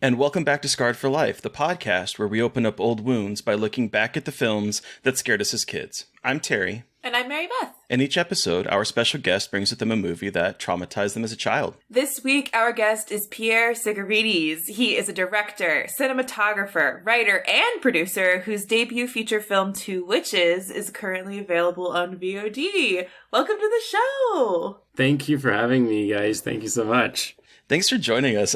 And welcome back to Scarred for Life, the podcast where we open up old wounds by looking back at the films that scared us as kids. I'm Terry. And I'm Mary Beth. In each episode, our special guest brings with them a movie that traumatized them as a child. This week, our guest is Pierre Tsigaridis. He is a director, cinematographer, writer, and producer whose debut feature film, Two Witches, is currently available on VOD. Welcome to the show! Thank you for having me, guys. Thank you so much. Thanks for joining us.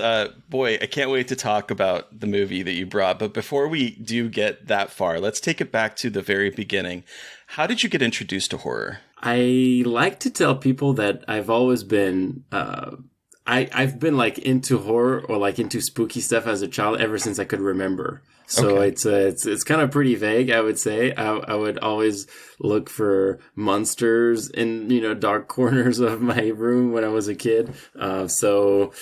Boy, I can't wait to talk about the movie that you brought. But before we do get that far, let's take it back to the very beginning. How did you get introduced to horror? I like to tell people that I've always been, I've been like into horror or like into spooky stuff as a child ever since I could remember. So okay. It's kind of pretty vague, I would say. I would always look for monsters in, dark corners of my room when I was a kid. So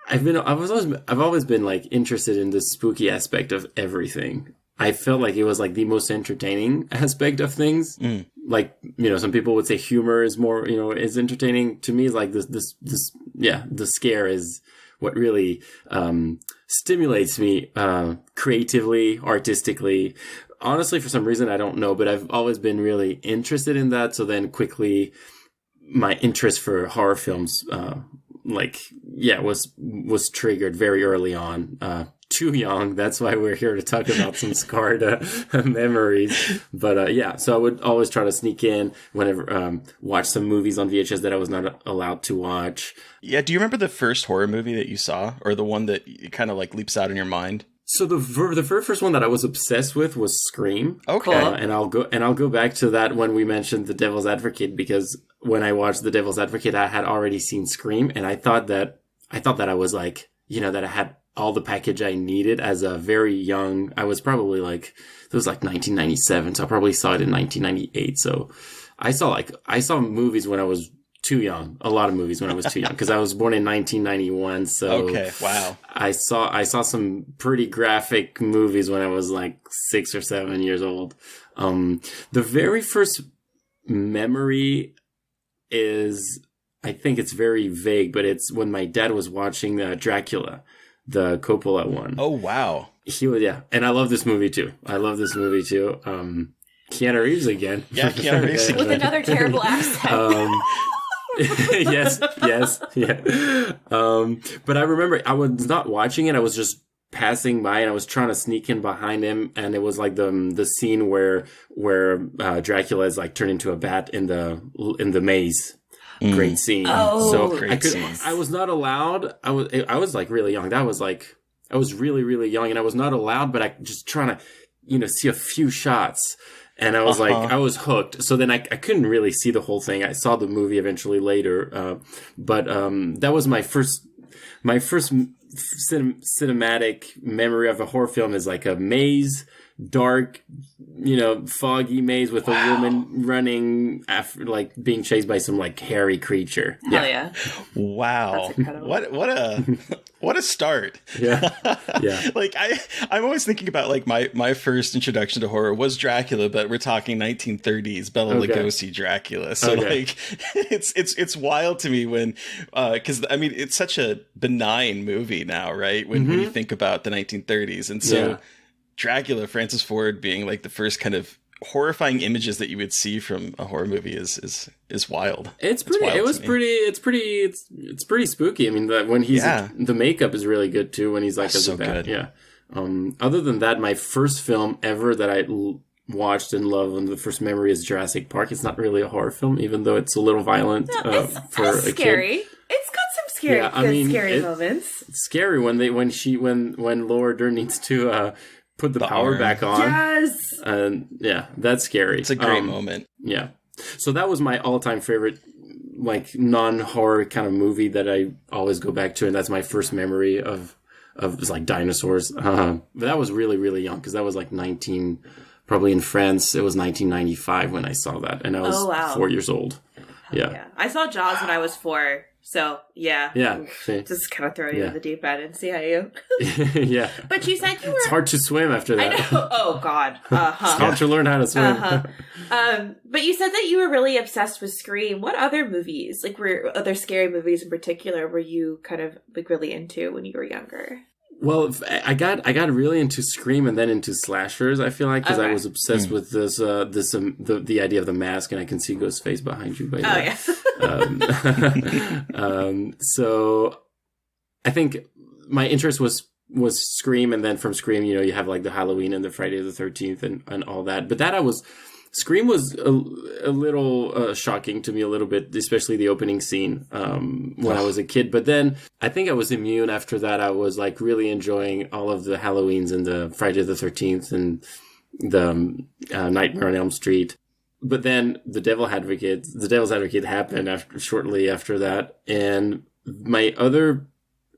I've always been like interested in the spooky aspect of everything. I felt like it was like the most entertaining aspect of things. Like, some people would say humor is more, is entertaining. To me, it's like the scare is what really stimulates me creatively, artistically. Honestly, for some reason, I don't know, but I've always been really interested in that. So then quickly, my interest for horror films, was triggered very early on. Too young. That's why we're here to talk about some scarred memories. But so I would always try to sneak in whenever, watch some movies on VHS that I was not allowed to watch. Yeah. Do you remember the first horror movie that you saw, or the one that kind of like leaps out in your mind? So the very first one that I was obsessed with was Scream. Okay. And I'll go back to that when we mentioned The Devil's Advocate, because when I watched The Devil's Advocate, I had already seen Scream, and I thought that I was like, that I had all the package I needed as a very young. I was probably like, it was like 1997, so I probably saw it in 1998. So I saw movies when I was too young. A lot of movies when I was too young, because I was born in 1991. So okay, wow. I saw some pretty graphic movies when I was like 6 or 7 years old. The very first memory is, I think it's very vague, but it's when my dad was watching Dracula, the Coppola one. Oh, wow. And I love this movie too. Keanu Reeves again. Yeah, Keanu Reeves again. With another terrible accent. Yes. Yeah. But I remember I was not watching it. I was just passing by, and I was trying to sneak in behind him. And it was like the scene where Dracula is like turned into a bat in the maze. Great scene. Oh, so great scene. I was not allowed. I was like really young. I was really, really young, and I was not allowed, but I just trying to, see a few shots. And I was like, I was hooked. So then I couldn't really see the whole thing. I saw the movie eventually later. But that was my first cinematic memory of a horror film, is like a maze, dark, foggy maze with a woman running after, like, being chased by some like hairy creature. Hell yeah. Wow. That's incredible. What a start. Yeah. Like I'm always thinking about like my first introduction to horror was Dracula, but we're talking 1930s Bela Lugosi Dracula. So like it's wild to me when because I mean it's such a benign movie now, right? When you think about the 1930s, and so Dracula, Francis Ford being like the first kind of horrifying images that you would see from a horror movie is wild. It's pretty spooky. I mean, when he's the makeup is really good too. When he's like as so a bat. good. Yeah. Other than that, my first film ever that I watched and loved, and the first memory is Jurassic Park. It's not really a horror film, even though it's a little violent for a scary. kid. It's got some scary moments. It's scary when Laura Dern needs to put the power back on. Yes. That's scary. It's a great moment. Yeah. So that was my all-time favorite, like, non-horror kind of movie that I always go back to, and that's my first memory of like dinosaurs. But that was really, really young, because that was like probably in France, it was 1995 when I saw that, and I was 4 years old. Yeah. I saw Jaws when I was 4. So, yeah. Yeah. Just kind of throw you in the deep end and see how you... Yeah. But you said you were... It's hard to swim after that. I know. Oh, God. It's hard to learn how to swim. But you said that you were really obsessed with Scream. What other movies, like, were other scary movies in particular, were you kind of, like, really into when you were younger? Well, I got really into Scream and then into slashers. I feel like because I was obsessed with the idea of the mask, and I can see Ghostface behind you. By so I think my interest was Scream, and then from Scream, you have like the Halloween and the Friday the 13th and all that. But Scream was a little shocking to me a little bit, especially the opening scene when I was a kid. But then I think I was immune after that. I was like really enjoying all of the Halloweens and the Friday the 13th and the Nightmare on Elm Street. But then the Devil's Advocate happened shortly after that. And my other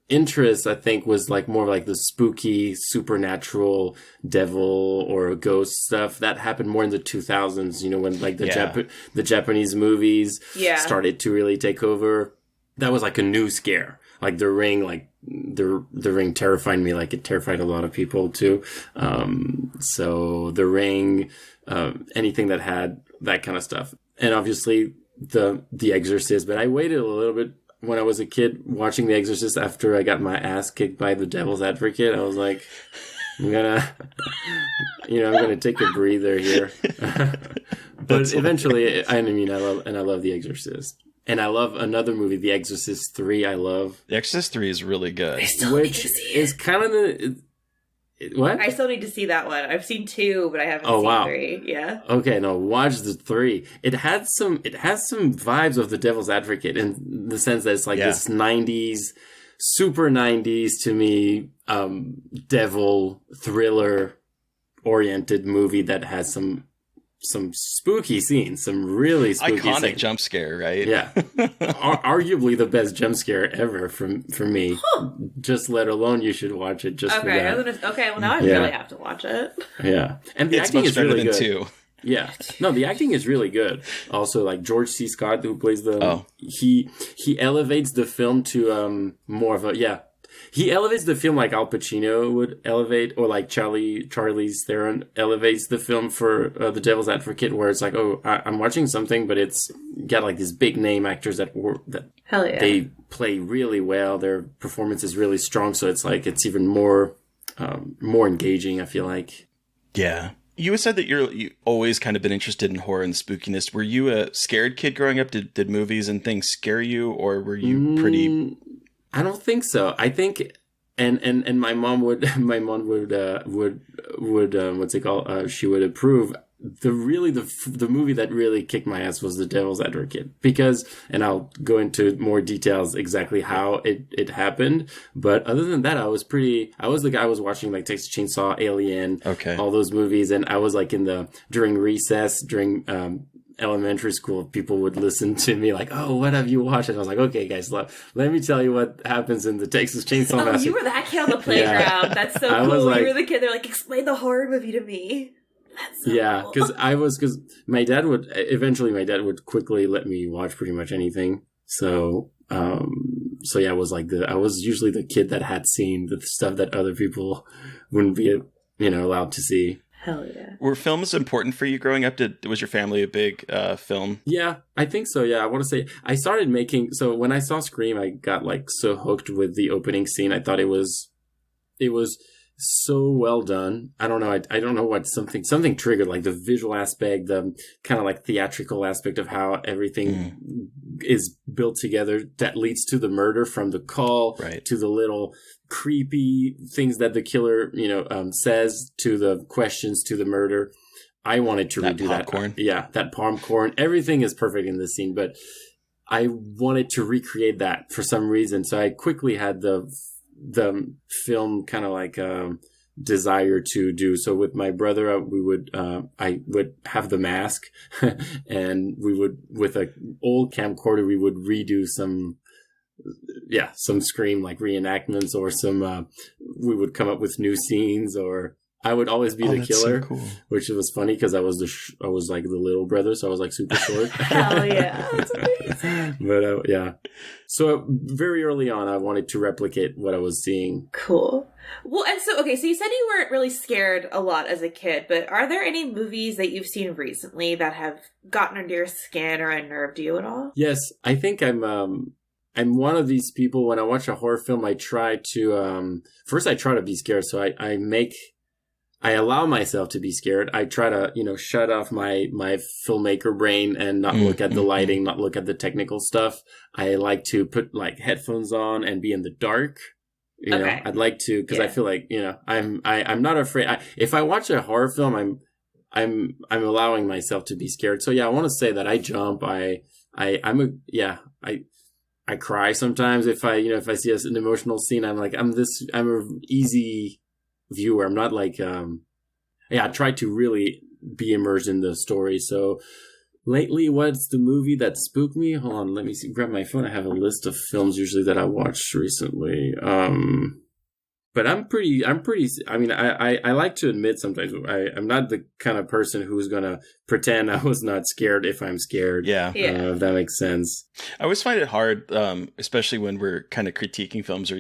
interest, I think, was like more like the spooky, supernatural devil or ghost stuff that happened more in the 2000s, when like the Japanese movies started to really take over. That was like a new scare. Like The Ring, the Ring terrified me, like it terrified a lot of people too. So The Ring, anything that had that kind of stuff. And obviously the Exorcist, but I waited a little bit when I was a kid watching The Exorcist after I got my ass kicked by the Devil's Advocate. I was like, I'm gonna take a breather here. But eventually, I love The Exorcist. And I love another movie, The Exorcist 3, I love. The Exorcist 3 is really good. Which is kind of what? I still need to see that one. I've seen 2, but I haven't seen 3. Yeah. Okay, no, watch the 3. It has some vibes of The Devil's Advocate in the sense that it's like this 90s, super 90s to me, devil thriller oriented movie that has some spooky scenes, some really spooky iconic jump scare, right? Yeah. Arguably the best jump scare ever for me. Huh. Just let alone you should watch it just for that. Well now I really have to watch it. Yeah. And the acting is really good. Too. Yeah. No, the acting is really good. Also, like George C. Scott, who plays he elevates the film to more of a he elevates the film like Al Pacino would elevate, or like Charlize Theron elevates the film for The Devil's Advocate, where it's like, I'm watching something, but it's got like these big name actors that hell yeah, they play really well. Their performance is really strong, so it's like it's even more engaging, I feel like. Yeah. You said that you always kind of been interested in horror and spookiness. Were you a scared kid growing up? Did movies and things scare you, or were you pretty? I don't think so. I think, and my mom would what's it called? She would approve. The movie that really kicked my ass was The Devil's Advocate, because, and I'll go into more details exactly how it happened. But other than that, I was the guy watching like Texas Chainsaw, Alien, all those movies, and I was like during recess, during elementary school, people would listen to me like, oh, what have you watched? And I was like, okay, guys, let me tell you what happens in the Texas Chainsaw Massacre. You were that kid on the playground. Yeah. That's so cool. You were the kid. They're like, explain the horror movie to me. That's so cool. Because my dad would quickly let me watch pretty much anything. So I was usually the kid that had seen the stuff that other people wouldn't be, allowed to see. Hell yeah. Were films important for you growing up? Was your family a big film? Yeah, I think so. Yeah, I want to say I started so when I saw Scream, I got like so hooked with the opening scene. I thought it was so well done. I don't know. I don't know what something triggered, like the visual aspect, the kind of like theatrical aspect of how everything is built together that leads to the murder, from the call to the little creepy things that the killer, says, to the questions, to the murder. I wanted to redo that. Yeah, that popcorn. Everything is perfect in this scene, but I wanted to recreate that for some reason. So I quickly had the film kind of like desire to do. So with my brother, I would have the mask, and we would, with an old camcorder, we would redo some Scream like reenactments, or we would come up with new scenes, or I would always be the killer, so cool. Which was funny because I was like the little brother, so I was like super short. Hell yeah, that's amazing. But yeah, so very early on, I wanted to replicate what I was seeing. Cool. Well, and so you said you weren't really scared a lot as a kid, but are there any movies that you've seen recently that have gotten under your skin or unnerved you at all? Yes, I think I'm I'm one of these people, when I watch a horror film, I try to, first I try to be scared. So I allow myself to be scared. I try to, shut off my filmmaker brain and not look at the lighting, not look at the technical stuff. I like to put like headphones on and be in the dark. I'd like to, because I feel like, I'm not afraid. If I watch a horror film, I'm allowing myself to be scared. So yeah, I want to say that I jump. I cry sometimes if I see an emotional scene. I'm an easy viewer. I'm not like, I try to really be immersed in the story. So lately, what's the movie that spooked me? Hold on, let me see. Grab my phone. I have a list of films usually that I watched recently. But I'm pretty, I mean, I like to admit sometimes I'm not the kind of person who's going to pretend I was not scared if I'm scared. Yeah. If that makes sense. I always find it hard, especially when we're kind of critiquing films or,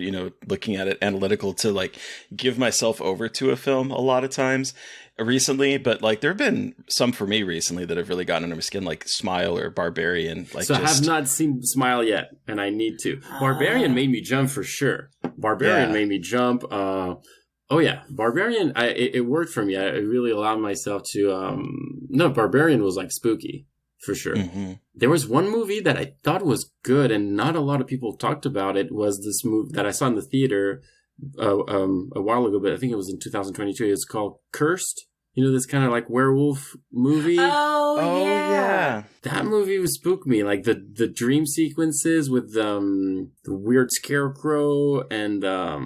looking at it analytical, to like give myself over to a film a lot of times recently. But like there have been some for me recently that have really gotten under my skin, like Smile or Barbarian. I have not seen Smile yet, and I need to. Barbarian made me jump for sure. Barbarian made me jump. Barbarian, it worked for me. I really allowed myself to, Barbarian was like spooky, for sure. Mm-hmm. There was one movie that I thought was good, and not a lot of people talked about it, was this movie that I saw in the theater a while ago, but I think it was in 2022. It's called Cursed. This kind of like werewolf movie. Oh yeah. That movie spooked me. Like the dream sequences with the weird scarecrow, and I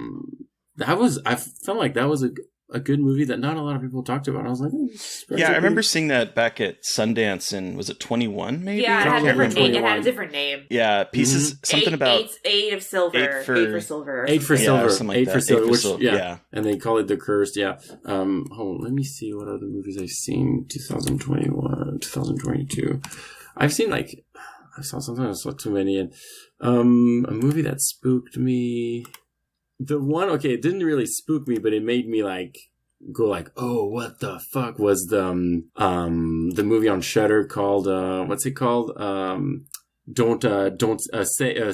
felt like that was a good movie that not a lot of people talked about. I was like, I remember seeing that back at Sundance, and was it 21 maybe? Yeah, it had a different name. Yeah, pieces, something about eight of silver. Eight for silver. Eight for silver. Eight for silver. Yeah. And they call it The Cursed, yeah. Hold on, let me see what other movies I've seen 2021, 2022. I saw something, I saw too many. And a movie that spooked me. The one, it didn't really spook me, but it made me go like, oh, what the fuck, was the movie on Shudder called, what's it called? Don't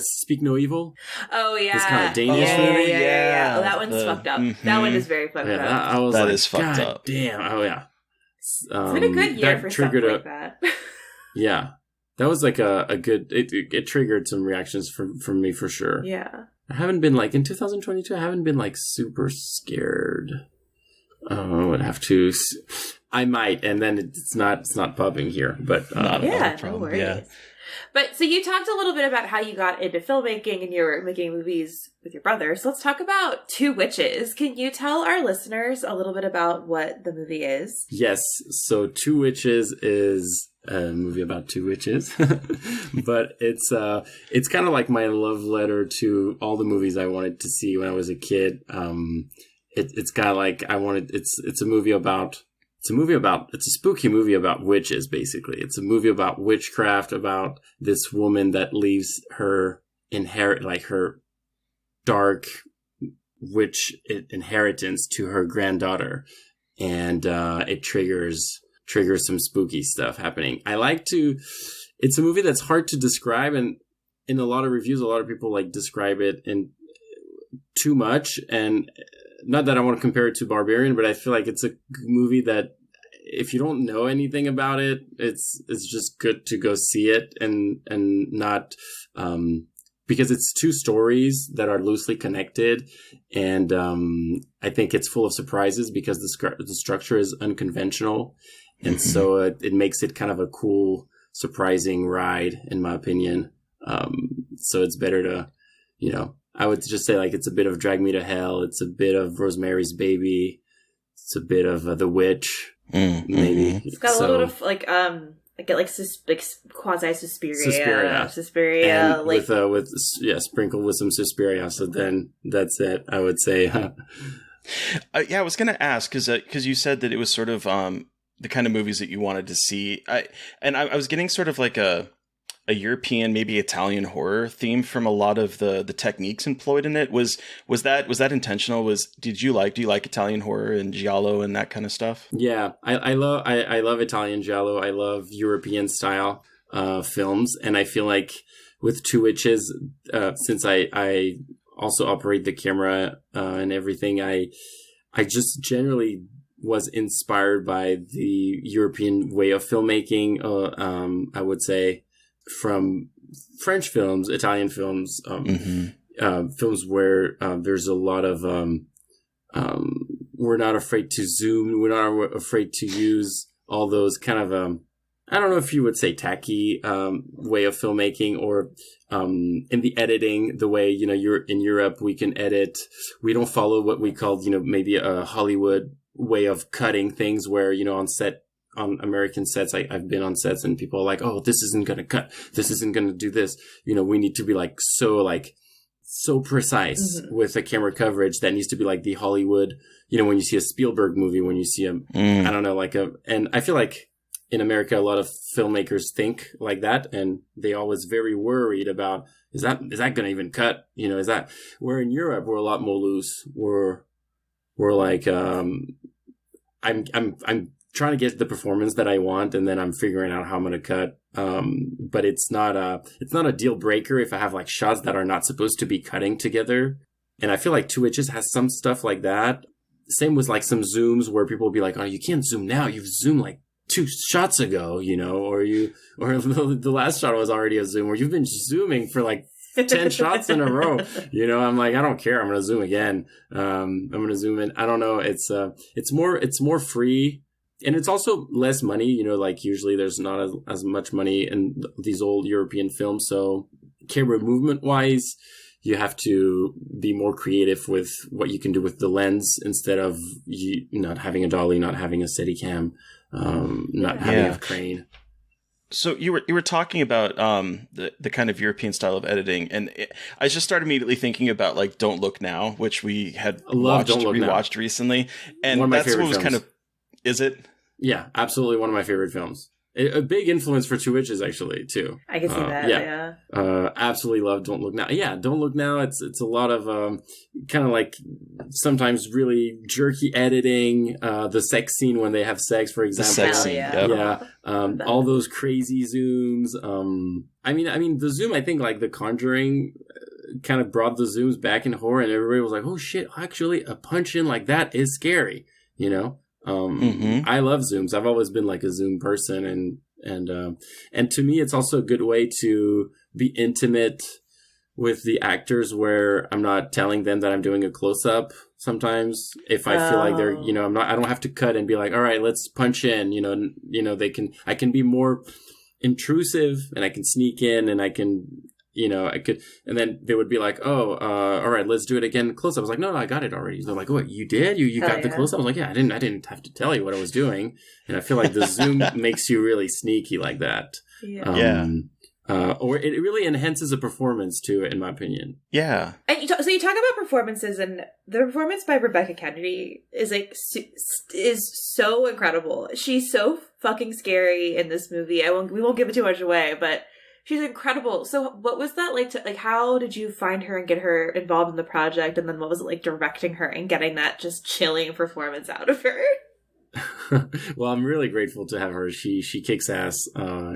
Speak No Evil. Oh yeah, this kind of Danish movie. Yeah. Oh, that one's fucked up. Mm-hmm. That one is very fucked up. I was that like, is fucked God up. Damn. Oh yeah. It's been a good year for stuff like that. Yeah, that was like a good. It triggered some reactions from me for sure. Yeah. I haven't been in 2022. I haven't been super scared. I would have to. I might, and then it's not popping here. But no worries. Yeah. But so you talked a little bit about how you got into filmmaking and you were making movies with your brother. So let's talk about Two Witches. Can you tell our listeners a little bit about what the movie is? Yes. So Two Witches is a movie about two witches, but it's kind of like my love letter to all the movies I wanted to see when I was a kid. It's kind of like it's a spooky movie about witches, basically. It's a movie about witchcraft, about this woman that leaves her her dark witch inheritance to her granddaughter. And it triggers some spooky stuff happening. It's a movie that's hard to describe, and in a lot of reviews, a lot of people describe it in too much, and not that I want to compare it to Barbarian, but I feel like it's a movie that if you don't know anything about it, it's just good to go see it and not because it's two stories that are loosely connected, and I think it's full of surprises because the structure is unconventional, and so it makes it kind of a cool, surprising ride, in my opinion. So it's better to, I would just say it's a bit of Drag Me to Hell. It's a bit of Rosemary's Baby. It's a bit of The Witch, maybe. It's got a little bit of quasi Suspiria, and with sprinkled with some Suspiria. So then that's it, I would say. I was going to ask because you said that it was sort of the kind of movies that you wanted to see. I was getting sort of like a European, maybe Italian horror theme from a lot of the techniques employed in it. Was that intentional? Do you like Italian horror and giallo and that kind of stuff? Yeah, I love Italian giallo. I love European style films, and I feel like with Two Witches, since I also operate the camera and everything, I just generally was inspired by the European way of filmmaking. I would say from French films, Italian films, films where there's a lot of we're not afraid to zoom, we're not afraid to use all those kind of I don't know if you would say tacky way of filmmaking, or in the editing, the way, you're in Europe, we can edit. We don't follow what we call, maybe a Hollywood way of cutting things where, on American sets, I've been on sets and people are like, oh, this isn't going to cut. This isn't going to do this. We need to be so precise with the camera coverage that needs to be like the Hollywood, when you see a Spielberg movie, when you see I don't know, and I feel like in America, a lot of filmmakers think like that, and they always very worried about, is that going to even cut? Where in Europe, we're a lot more loose. We're like, I'm trying to get the performance that I want, and then I'm figuring out how I'm going to cut. But it's not a deal breaker if I have like shots that are not supposed to be cutting together. And I feel like Two Witches has some stuff like that. Same with like some zooms where people will be like, oh, you can't zoom now. You've zoomed like 2 shots ago, or the last shot was already a zoom, or you've been zooming for like 10 shots in a row. I'm like, I don't care. I'm going to zoom again. I'm going to zoom in. I don't know. It's more free, and it's also less money. Like usually there's not as much money in these old European films. So camera movement wise, you have to be more creative with what you can do with the lens instead of you not having a dolly, not having a Steadicam. Not having a crane. So you were talking about the kind of European style of editing, and I just started immediately thinking about like Don't Look Now, which we had rewatched recently, and that's what was kind of. Is it? Yeah, absolutely one of my favorite films. A big influence for Two Witches, actually, too. I can see that. Yeah. Absolutely love Don't Look Now. Yeah, Don't Look Now. It's a lot of kind of like sometimes really jerky editing. The sex scene when they have sex, for example. The sex scene. Yeah. All those crazy zooms. I mean, the zoom. I think like The Conjuring kind of brought the zooms back in horror, and everybody was like, "Oh shit! Actually, a punch in like that is scary." I love zooms. I've always been like a zoom person, and to me, it's also a good way to be intimate with the actors, where I'm not telling them that I'm doing a close up. Sometimes, if I feel like they're, I don't have to cut and be like, all right, let's punch in. I can be more intrusive, and I can sneak in, and I can. I could, and then they would be like, oh, all right, let's do it again. Close up. I was like, no, I got it already. They're like, what, you did? You got the close up? I was like, yeah, I didn't have to tell you what I was doing. And I feel like the zoom makes you really sneaky like that. Yeah. Or it really enhances a performance too, in my opinion. Yeah. And so you talk about performances, and the performance by Rebecca Kennedy is like is so incredible. She's so fucking scary in this movie. We won't give it too much away, but she's incredible. So what was that like how did you find her and get her involved in the project? And then what was it like directing her and getting that just chilling performance out of her? Well, I'm really grateful to have her. She kicks ass.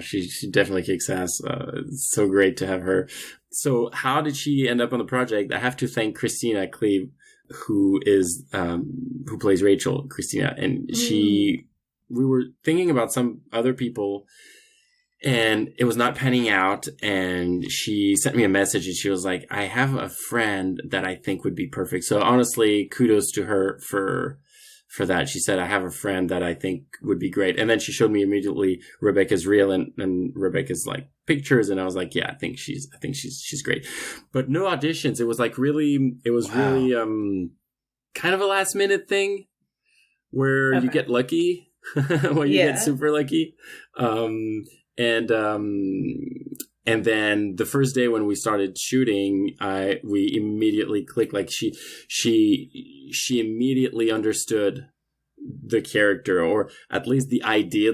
She definitely kicks ass. It's so great to have her. So how did she end up on the project? I have to thank Christina Cleve, who plays Rachel, Christina. And we were thinking about some other people, and it was not panning out, and she sent me a message, and she was like, I have a friend that I think would be perfect. So honestly, kudos to her for that. She said, I have a friend that I think would be great. And then she showed me immediately Rebecca's reel and Rebecca's like pictures, and I was like, yeah, I think she's great. But no auditions. It was like really kind of a last minute thing where you get lucky, where you get super lucky. And then the first day when we started shooting, we immediately clicked. Like she immediately understood the character, or at least the idea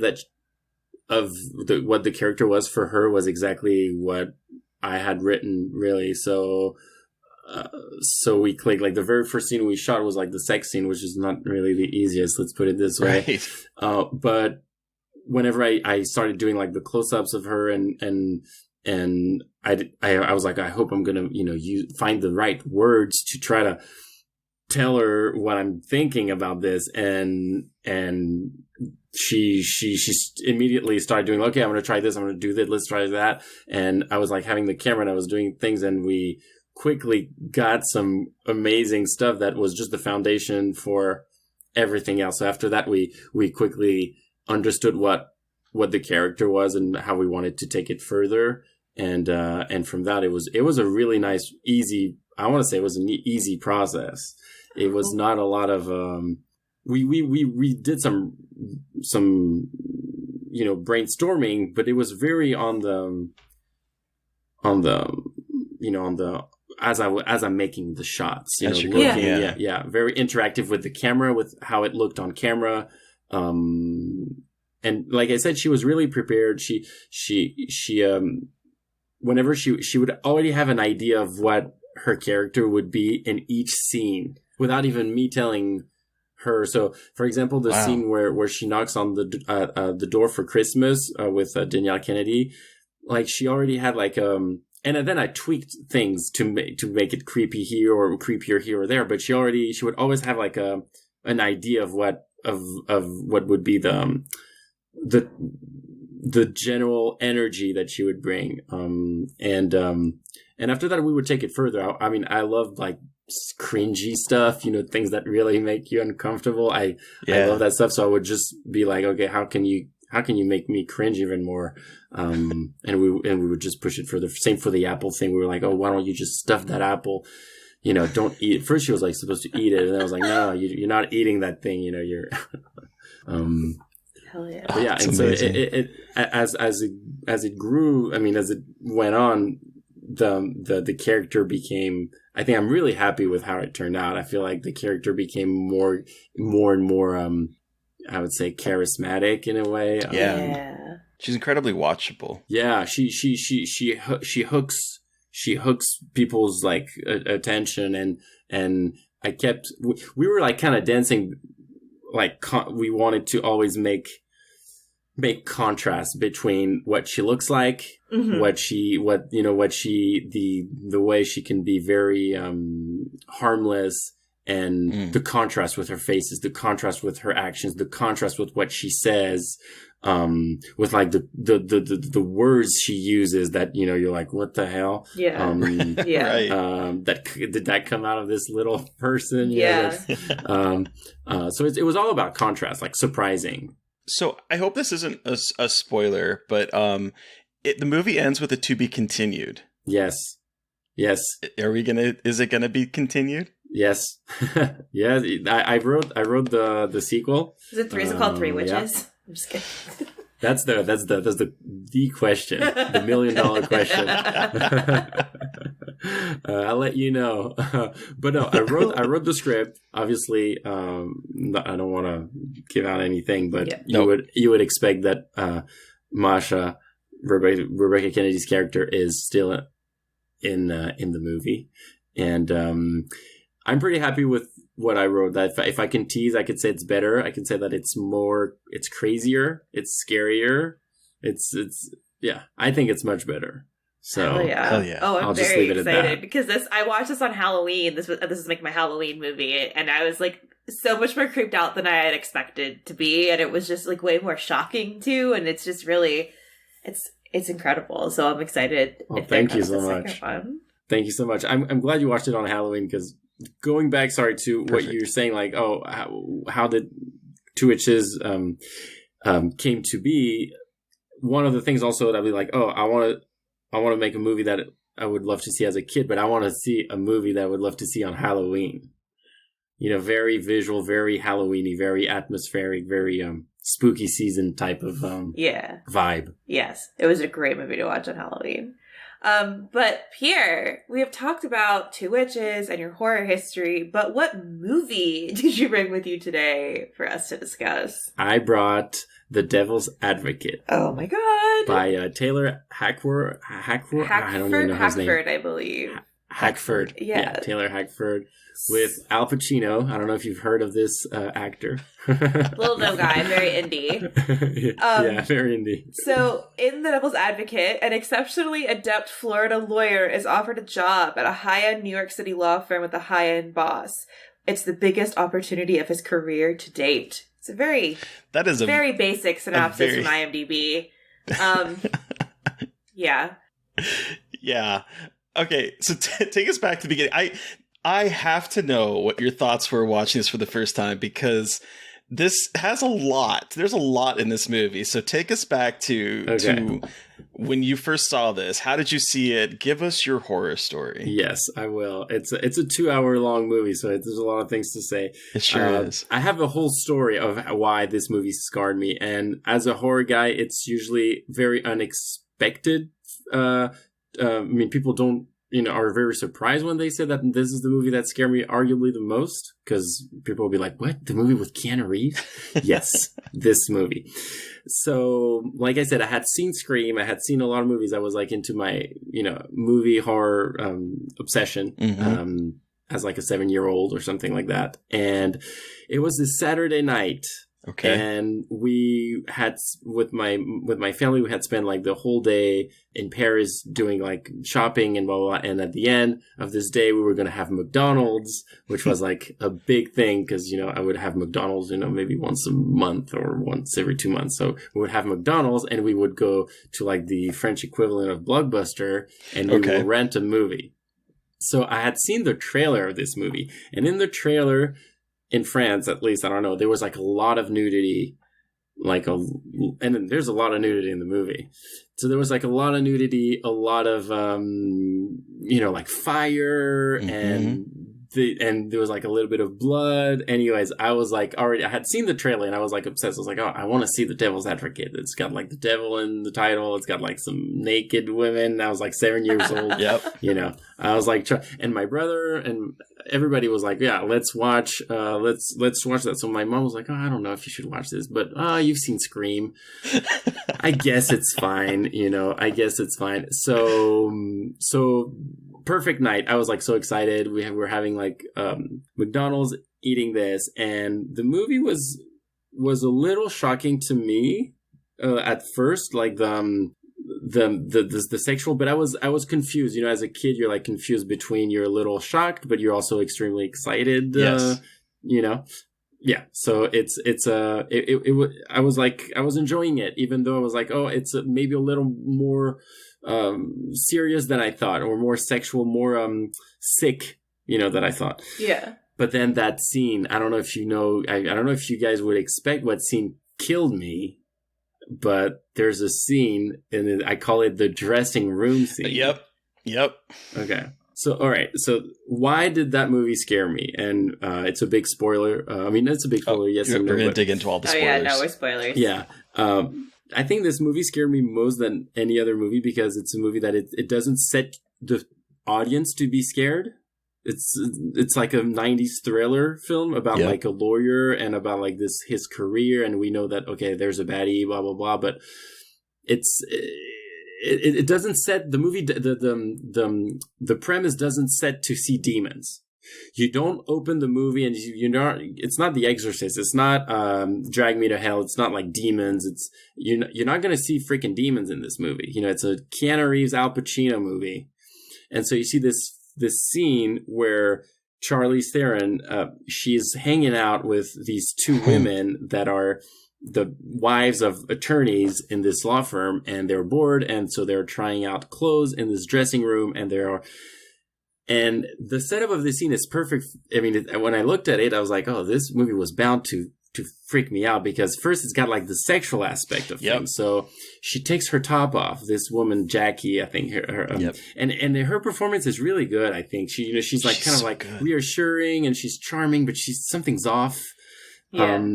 what the character was for her was exactly what I had written, really. So we clicked. Like the very first scene we shot was like the sex scene, which is not really the easiest. Let's put it this way. Right. But whenever I started doing like the close-ups of her and and I was like, I hope I'm gonna, find the right words to try to tell her what I'm thinking about this, and she immediately started doing, okay, I'm gonna try this, I'm gonna do this, let's try that, and I was like having the camera and I was doing things, and we quickly got some amazing stuff that was just the foundation for everything else. So after that, we quickly understood what the character was and how we wanted to take it further. And from that, it was a really nice, easy, I want to say it was an easy process. It was not a lot of, we did some, brainstorming, but it was very as I'm making the shots, very interactive with the camera, with how it looked on camera. And like I said, she was really prepared. She whenever she would already have an idea of what her character would be in each scene without even me telling her. So, for example, the scene where she knocks on the door for Christmas with Danielle Kennedy, like she already had like and then I tweaked things to make it creepy here or creepier here or there. But she would always have like an idea of what would be the general energy that she would bring. And after that, we would take it further. I mean, I love like cringy stuff, things that really make you uncomfortable. I love that stuff. So I would just be like, okay, how can you make me cringe even more? And we would just push it further. Same for the apple thing. We were like, oh, why don't you just stuff that apple? Don't eat it. First she was like supposed to eat it. And then I was like, no, you're not eating that thing. You're, hell yeah. But yeah. And so it as it grew, I mean, as it went on, the character became, I think I'm really happy with how it turned out. I feel like the character became more and more, I would say charismatic in a way. Yeah. She's incredibly watchable. Yeah. She hooks people's like attention, and we were like kind of dancing, like we wanted to always make contrast between what she looks like, the way she can be very harmless, and the contrast with her faces, the contrast with her actions, the contrast with what she says, with like the words she uses that, you're like, what the hell? Yeah. Right. Did that come out of this little person? Yeah. So it was all about contrast, like surprising. So I hope this isn't a spoiler, but the movie ends with a to be continued. Yes. Is it gonna be continued? Yes. Yeah. I wrote the sequel. Is it called Three Witches? Yeah. I'm just kidding. That's the question, the $1 million question. I'll let you know. But no, I wrote the script. Obviously, I don't want to give out anything, but you would expect that Masha, Rebecca Kennedy's character, is still in the movie, and I'm pretty happy with what I wrote. That if I can tease, I could say it's better. I can say that it's crazier, it's scarier. I think it's much better. So Hell yeah. Oh, I'm very excited because I watched this on Halloween. This is like my Halloween movie, and I was like so much more creeped out than I had expected to be, and it was just like way more shocking too. And it's just really, it's incredible. So I'm excited. Well, thank you so much. Thank you so much. I'm glad you watched it on Halloween, because going back, to what you were saying, like, how did Two Witches came to be? One of the things also that I'd be like, I want to make a movie that I would love to see as a kid, but I want to see a movie that I would love to see on Halloween. Very visual, very Halloweeny, very atmospheric, very spooky season type of vibe. Yes, it was a great movie to watch on Halloween. But Pierre, we have talked about Two Witches and your horror history, but what movie did you bring with you today for us to discuss? I brought The Devil's Advocate. Oh my god. By Taylor Hackford. I don't even know his name. Hackford, I believe. Hackford. Yeah. Taylor Hackford with Al Pacino. I don't know if you've heard of this actor. Little known guy, very indie. Very indie. So, in The Devil's Advocate, an exceptionally adept Florida lawyer is offered a job at a high-end New York City law firm with a high-end boss. It's the biggest opportunity of his career to date. It's a very basic synopsis from IMDb. Yeah. Yeah. Okay, so take us back to the beginning. I have to know what your thoughts were watching this for the first time, because this has a lot. There's a lot in this movie. So take us back to when you first saw this. How did you see it? Give us your horror story. Yes, I will. It's a 2-hour long movie, so there's a lot of things to say. It sure is. I have a whole story of why this movie scarred me, and as a horror guy, it's usually very unexpected. People don't, are very surprised when they say that this is the movie that scared me arguably the most, because people will be like, what? The movie with Keanu Reeves? Yes, this movie. So, like I said, I had seen Scream. I had seen a lot of movies. I was like into my, movie horror obsession as like a 7-year-old or something like that. And it was this Saturday night. Okay. And we had, with my family, we had spent like the whole day in Paris doing like shopping and blah, blah, blah. And at the end of this day, we were going to have McDonald's, which was like a big thing because, I would have McDonald's, maybe once a month or once every 2 months. So we would have McDonald's and we would go to like the French equivalent of Blockbuster and we would rent a movie. So I had seen the trailer of this movie, and in the trailer, in France, at least, I don't know, there was like a lot of nudity, and there's a lot of nudity in the movie. So there was like a lot of nudity, a lot of, like fire, and there was like a little bit of blood. Anyways, I was like I had seen the trailer and I was like obsessed. I was like, oh, I want to see The Devil's Advocate. It's got like the devil in the title. It's got like some naked women. I was like 7 years old. Yep. I was like, and my brother and everybody was like, yeah, let's watch that. So my mom was like, oh, I don't know if you should watch this, but you've seen Scream. I guess it's fine. I guess it's fine. So perfect night. I was like so excited. We were having like McDonald's, eating this, and the movie was a little shocking to me at first, like the sexual, but I was confused. As a kid, you're like confused between you're a little shocked, but you're also extremely excited. Yes. Yeah. So I was enjoying it, even though I was like, oh, it's maybe a little more serious than I thought, or more sexual, more sick, than I thought. Yeah. But then that scene, I don't know if I don't know if you guys would expect what scene killed me, but there's a scene, and I call it the dressing room scene. Yep. Okay. So, all right. So why did that movie scare me? And it's a big spoiler. It's a big spoiler. Yes, we're going to dig into all the spoilers. Oh, yeah, no, we're spoilers. Yeah. I think this movie scared me most than any other movie because it's a movie that it doesn't set the audience to be scared. It's like a 90s thriller film about like a lawyer and about like his career, and we know that okay, there's a baddie, blah blah blah, but it doesn't set the movie, the premise doesn't set to see demons. You don't open the movie and it's not The Exorcist. It's not Drag Me to Hell. It's not like demons. You're not going to see freaking demons in this movie. It's a Keanu Reeves, Al Pacino movie. And so you see this scene where Charlize Theron, she's hanging out with these two women that are the wives of attorneys in this law firm, and they're bored, and so they're trying out clothes in this dressing room, and and the setup of this scene is perfect. I mean, when I looked at it, I was like, oh, this movie was bound to freak me out, because first it's got like the sexual aspect of things. So she takes her top off, this woman, Jackie, I think and her performance is really good. I think she's like kind of like reassuring, and she's charming, but something's off. Yeah.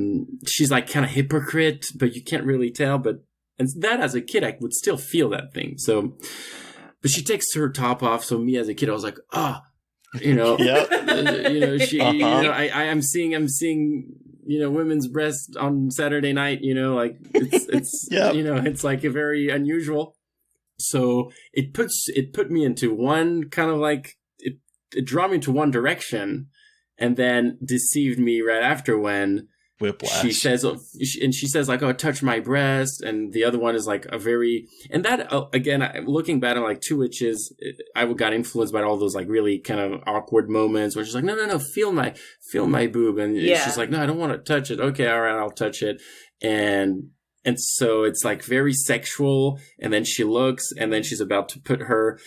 She's like kind of hypocrite, but you can't really tell. And that as a kid, I would still feel that thing. So, but she takes her top off. So me as a kid, I was like, I'm seeing, women's breasts on Saturday night, like it's, it's like a very unusual. So it put me into one kind of like, it draw me to one direction and then deceived me right after when Whiplash. She says like, "Oh, touch my breast," and the other one is like a very, and that again, looking back on like Two Witches, I got influenced by all those like really kind of awkward moments where she's like, "No, feel my boob," and she's like, "No, I don't want to touch it." Okay, all right, I'll touch it, and so it's like very sexual, and then she looks, and then she's about to put her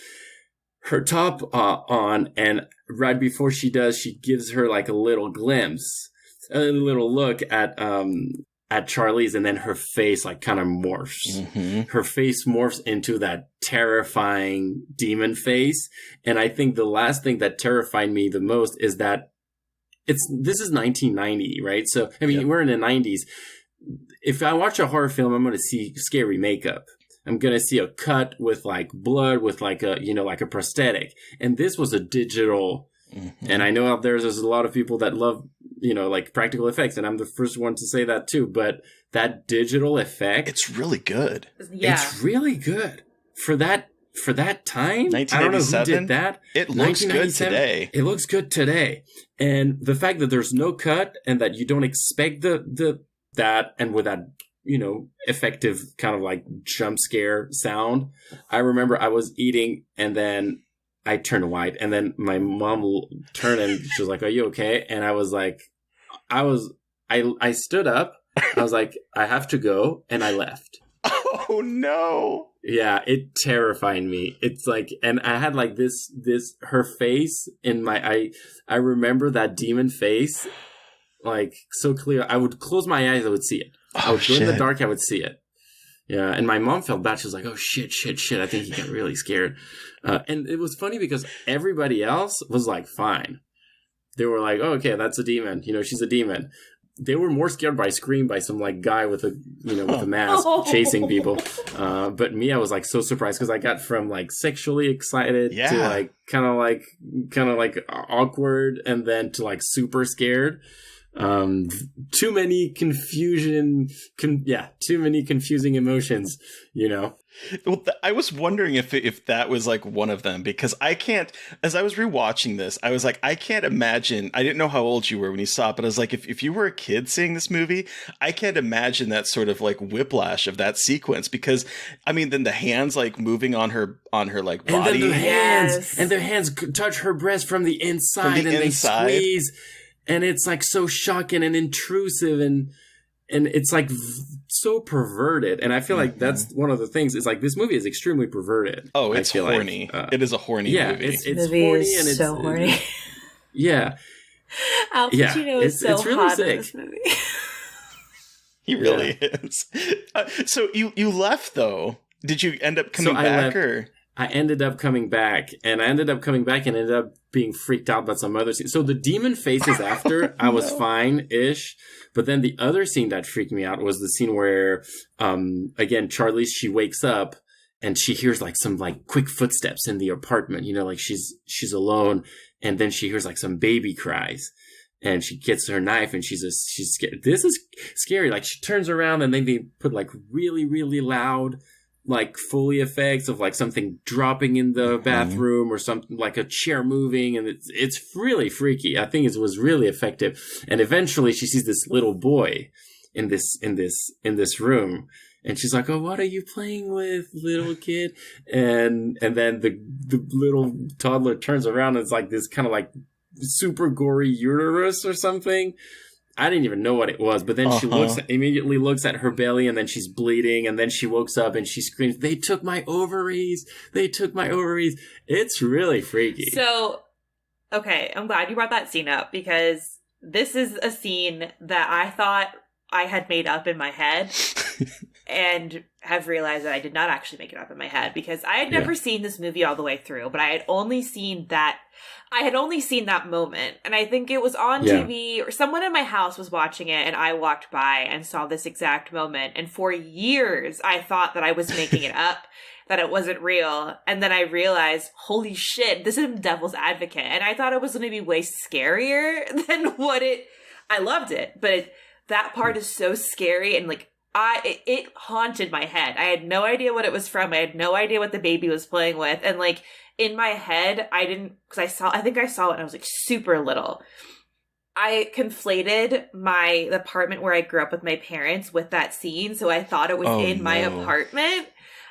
top on, and right before she does, she gives her like a little glimpse. A little look at Charlize, and then her face like kind of morphs. Mm-hmm. Her face morphs into that terrifying demon face. And I think the last thing that terrified me the most is that this is 1990, right? So, I mean, we're in the 90s. If I watch a horror film, I'm going to see scary makeup. I'm going to see a cut with like blood, with like a, like a prosthetic. And this was a digital. Mm-hmm. And I know out there's a lot of people that love, like practical effects, and I'm the first one to say that too. But that digital effect, it's really good. Yeah, it's really good for that time. 1987. I don't know who did that. It looks good today. It looks good today, and the fact that there's no cut and that you don't expect that, and with that effective kind of like jump scare sound. I remember I was eating and then I turned white, and then my mom turned and she was like, "Are you okay?" And I was like, I stood up. I was like, "I have to go," and I left. Oh no! Yeah, it terrified me. It's like, and I had like this her face in my. I remember that demon face, like so clear. I would close my eyes, I would see it. I would go in the dark, I would see it. Yeah, and my mom felt bad. She was like, "Oh shit! I think he got really scared." And it was funny because everybody else was like, fine. They were like, "Oh, okay, that's a demon. She's a demon." They were more scared by Scream, by some like guy with a with a mask chasing people. But me, I was like so surprised because I got from like sexually excited to like kind of like awkward, and then to like super scared. Too many confusing emotions, Well, I was wondering if that was like one of them, because I can't, as I was rewatching this, I was like, I can't imagine. I didn't know how old you were when you saw it, but I was like, if you were a kid seeing this movie, I can't imagine that sort of like whiplash of that sequence, because I mean, then the hands like moving on her like body, and their hands touch her breast from the inside, they squeeze. And it's like so shocking and intrusive, and it's like so perverted. And I feel like that's one of the things. Is like this movie is extremely perverted. Oh, it's horny. It is a horny movie. It's movie horny, is and it's so horny. Yeah, Al Pacino is so really hot sick. in this movie. He really is. So you left though. Did you end up coming back or? I ended up coming back, and ended up being freaked out by some other scene. So the demon faces after, I was fine-ish. But then the other scene that freaked me out was the scene where, again, Charlize, she wakes up and she hears like some like quick footsteps in the apartment, like she's alone. And then she hears like some baby cries, and she gets her knife and she's scared. This is scary. Like she turns around and then they put like really, really loud like Foley effects of like something dropping in the bathroom or something, like a chair moving, and it's really freaky. I think it was really effective. And eventually she sees this little boy in this room, and she's like, "Oh, what are you playing with, little kid?" And then the little toddler turns around and it's like this kind of like super gory uterus or something. I didn't even know what it was, but then she immediately looks at her belly, and then she's bleeding, and then she wakes up and she screams, "They took my ovaries! They took my ovaries!" It's really freaky. So, okay, I'm glad you brought that scene up, because this is a scene that I thought I had made up in my head and have realized that I did not actually make it up in my head, because I had never seen this movie all the way through, but I had only seen that moment. And I think it was on TV, or someone in my house was watching it, and I walked by and saw this exact moment. And for years, I thought that I was making it up, that it wasn't real. And then I realized, holy shit, this is Devil's Advocate. And I thought it was going to be way scarier than I loved it. But that part is so scary, and like, it haunted my head. I had no idea what it was from. I had no idea what the baby was playing with. And like, in my head, I didn't, because I think I saw it when I was like super little. I conflated the apartment where I grew up with my parents with that scene, so I thought it was in my apartment.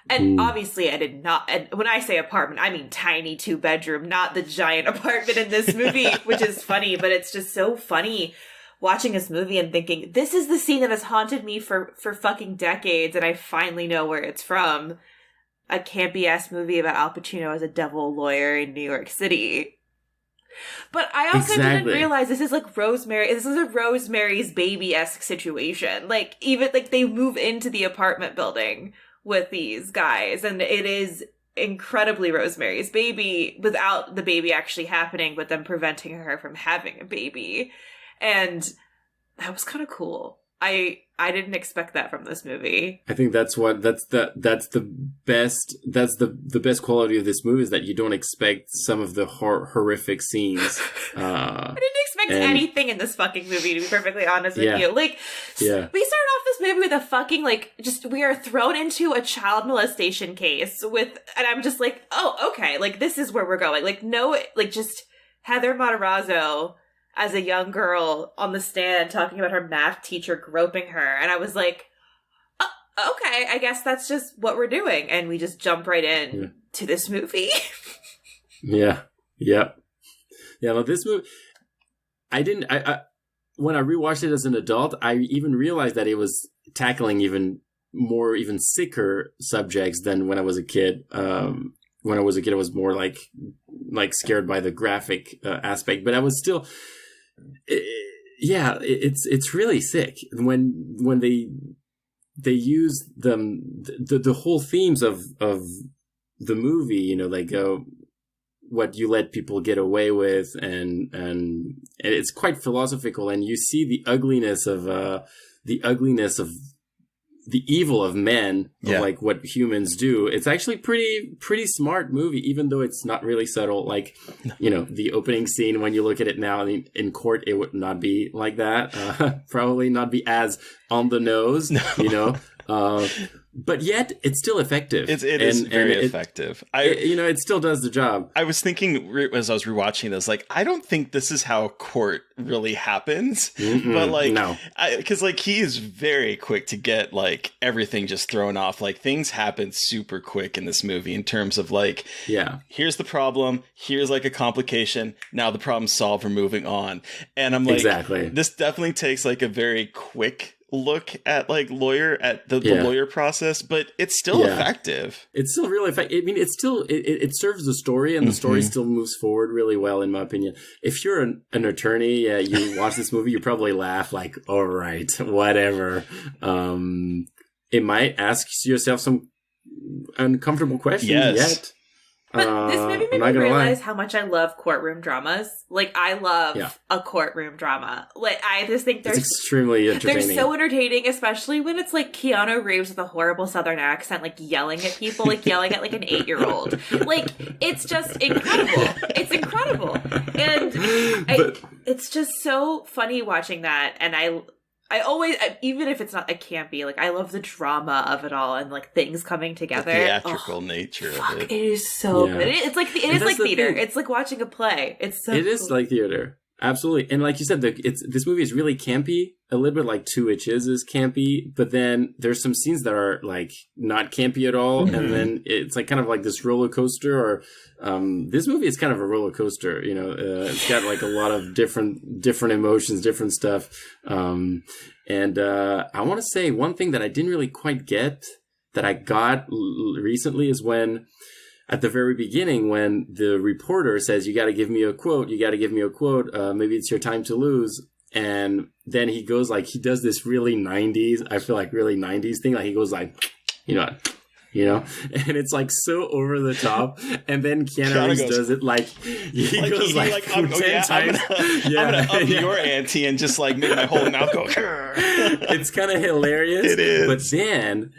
And obviously I did not, and when I say apartment, I mean tiny 2-bedroom, not the giant apartment in this movie, which is funny, but it's just so funny watching this movie and thinking, this is the scene that has haunted me for fucking decades, and I finally know where it's from. A campy-ass movie about Al Pacino as a devil lawyer in New York City. But I also didn't realize this is like this is a Rosemary's Baby-esque situation. Like, even, like, they move into the apartment building with these guys, and it is incredibly Rosemary's Baby without the baby actually happening, but them preventing her from having a baby. And that was kind of cool. I didn't expect that from this movie. I think that's the best quality of this movie, is that you don't expect some of the horrific scenes. I didn't expect anything in this fucking movie, to be perfectly honest with you. Like, we started off this movie with a fucking, like, just, we are thrown into a child molestation case and I'm just like, oh, okay, like, this is where we're going. Like, no, like, just Heather Matarazzo as a young girl on the stand talking about her math teacher groping her. And I was like, oh, okay, I guess that's just what we're doing. And we just jump right in to this movie. Yeah. No, this movie, I when I rewatched it as an adult, I even realized that it was tackling even sicker subjects than when I was a kid. When I was a kid, I was more like scared by the graphic aspect, but I was still, it's really sick when they use the whole themes of the movie, you know, like what you let people get away with, and it's quite philosophical, and you see the ugliness of the evil of men, of like what humans do. It's actually pretty smart movie, even though it's not really subtle. Like, you know, the opening scene, when you look at it now, I mean, in court, it would not be like that. Probably not be as on the nose, you know. But yet, it's still effective. It is very effective. It still does the job. I was thinking as I was rewatching this, like, I don't think this is how court really happens. But, like, no. Because, like, he is very quick to get, like, everything just thrown off. Like, things happen super quick in this movie in terms of, like, here's the problem, here's, like, a complication, now the problem's solved, we're moving on. And I'm like, this definitely takes, like, a very quick look at, like, the lawyer process, but it's still effective. It's still really effective. I mean, it's still it serves the story, and the story still moves forward really well, in my opinion. If you're an attorney, you watch this movie, you probably laugh like, all right, whatever. It might ask yourself some uncomfortable questions yet. But this movie made me realize how much I love courtroom dramas. Like, I love a courtroom drama. Like, I just think it's extremely entertaining. They're so entertaining, especially when it's like Keanu Reeves with a horrible Southern accent, like yelling at people, like yelling at like an 8-year-old. Like, it's just incredible. It's incredible. And it's just so funny watching that. And I always, even if it's not a campy, like, I love the drama of it all and, like, things coming together. The theatrical nature of it. It is so good. It is like theater. It's like watching a play. It's so It is like theater. Absolutely. And like you said, this movie is really campy. A little bit like Two Witches is campy, but then there's some scenes that are, like, not campy at all. And then it's like kind of like this roller coaster, or this movie is kind of a roller coaster, you know. It's got like a lot of different emotions, different stuff. And I want to say one thing that I didn't really quite get that I got recently is when, at the very beginning, when the reporter says, you got to give me a quote, maybe it's your time to lose. And then he goes, like, he does this really 90s, I feel like really 90s thing. Like, he goes like, you know, and it's like so over the top. And then Keanu Reeves does it like, he goes like 10 times. I'm gonna up your ante and just like make my whole mouth go. It's kind of hilarious. It is. But then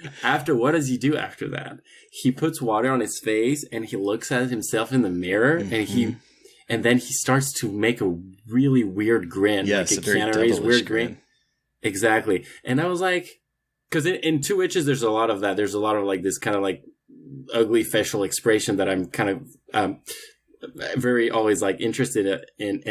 what does he do after that? He puts water on his face and he looks at himself in the mirror, and then he starts to make a really weird grin. Yes, like a very Keanu Reeves weird grin. Exactly. And I was like, because in Two Witches, there's a lot of that. There's a lot of like this kind of like ugly facial expression that I'm kind of very always like interested in,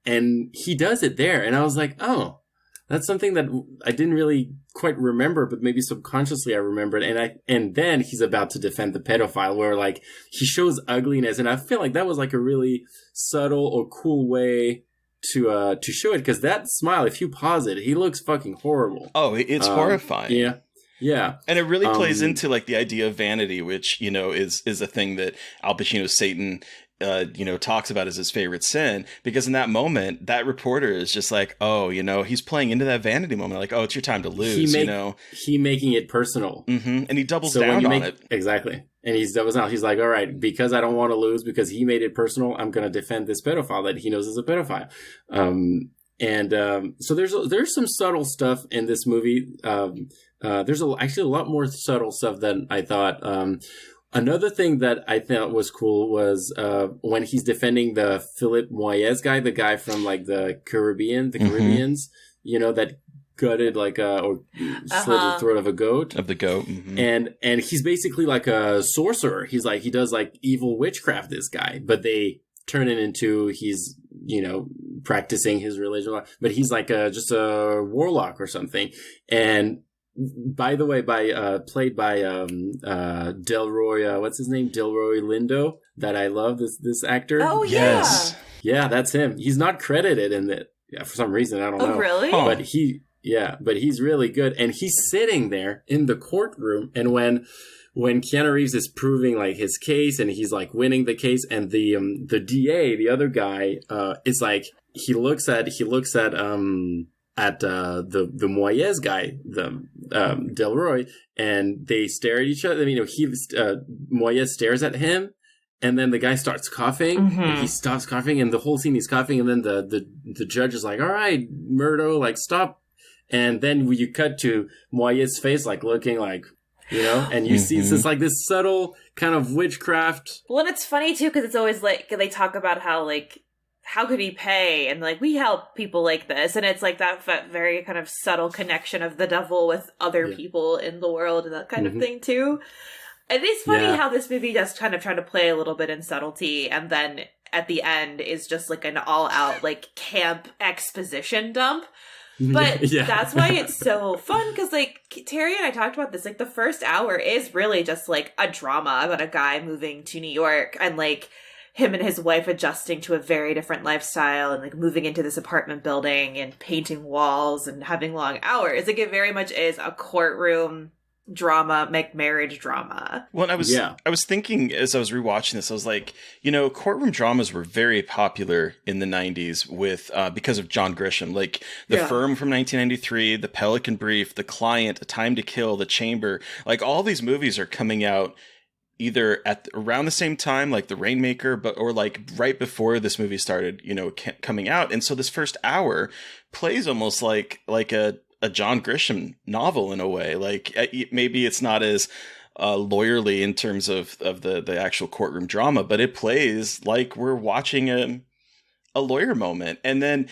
and he does it there, and I was like, oh, that's something that I didn't really quite remember, but maybe subconsciously I remembered. And then he's about to defend the pedophile, where like he shows ugliness, and I feel like that was like a really subtle or cool way to show it, because that smile, if you pause it, he looks fucking horrible. Oh, it's horrifying. Yeah. Yeah. And it really plays into like the idea of vanity, which, you know, is a thing that Al Pacino's Satan talks about as his favorite sin, because in that moment, that reporter is just like, oh, you know, he's playing into that vanity moment, like, oh, it's your time to lose, he making it personal. Mm-hmm. And he doubles down on it. Exactly. And he doubles down. He's like, all right, because I don't want to lose, because he made it personal, I'm going to defend this pedophile that he knows is a pedophile. So there's some subtle stuff in this movie. There's actually a lot more subtle stuff than I thought. Another thing that I thought was cool was when he's defending the Philip Moyes guy, the guy from like the Caribbeans, you know, that gutted like or slit the throat of a goat. Of the goat. Mm-hmm. And he's basically like a sorcerer. He's like, he does like evil witchcraft, this guy, but they turn it into he's, you know, practicing his religion, but he's like just a warlock or something. And by the way, played by Delroy, what's his name? Delroy Lindo, that I love, this actor. Oh, yes. Yeah, that's him. He's not credited in it. Yeah, for some reason, I don't know. Oh, really? Huh. But he's really good. And he's sitting there in the courtroom, and when Keanu Reeves is proving like his case and he's like winning the case, and the DA, the other guy, is like, he looks at the Moyes guy, the Delroy, and they stare at each other. I mean, Moyes stares at him, and then the guy starts coughing. Mm-hmm. And he stops coughing, and the whole scene he's coughing, and then the judge is like, "All right, Murdo, like stop." And then you cut to Moyes' face, like looking like, you know, and you see it's just like this subtle kind of witchcraft. Well, and it's funny too, because it's always like they talk about how like, how could he pay? And like, we help people like this. And it's like that very kind of subtle connection of the devil with other people in the world and that kind of thing too. It is funny how this movie does kind of try to play a little bit in subtlety, and then at the end is just like an all out like camp exposition dump. But that's why it's so fun, because like Terry and I talked about this, like the first hour is really just like a drama about a guy moving to New York and like him and his wife adjusting to a very different lifestyle and like moving into this apartment building and painting walls and having long hours. Like it very much is a courtroom drama, marriage drama. Well, I was thinking as I was rewatching this, I was like, you know, courtroom dramas were very popular in the 90s with because of John Grisham, like The Firm from 1993, The Pelican Brief, The Client, A Time to Kill, The Chamber. Like all these movies are coming out either at around the same time, like The Rainmaker, or like right before this movie started, you know, coming out. And so this first hour plays almost like a John Grisham novel in a way. Like maybe it's not as lawyerly in terms of the actual courtroom drama, but it plays like we're watching a lawyer moment. And then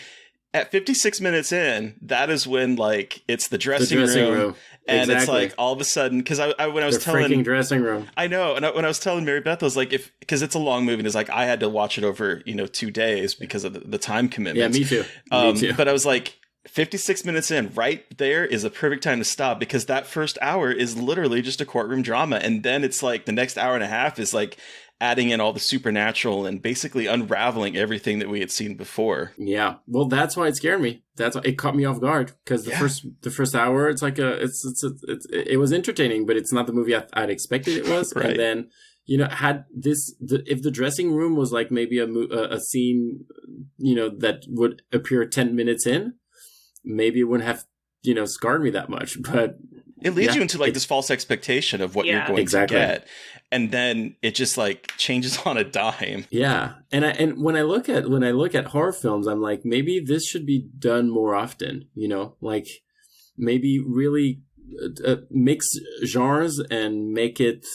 at 56 minutes in, that is when like it's the dressing room. And it's like all of a sudden, because when I was telling freaking dressing room, I know, and when I was telling Mary Beth, I was like, because it's a long movie, and it's like I had to watch it over 2 days because of the time commitment. Yeah, me too. But I was like, 56 minutes in, right there is a perfect time to stop, because that first hour is literally just a courtroom drama, and then it's like the next hour and a half is like adding in all the supernatural and basically unraveling everything that we had seen before. Yeah, well, that's why it scared me. That's why it caught me off guard, because the first hour, it's like it was entertaining, but it's not the movie I'd expected it was. Right. And then if the dressing room was like maybe a scene, that would appear 10 minutes in, maybe it wouldn't have scarred me that much, but it leads you into like this false expectation of what you're going to get, and then it just like changes on a dime. Yeah, and when I look at horror films, I'm like, maybe this should be done more often. Like maybe really mix genres and make it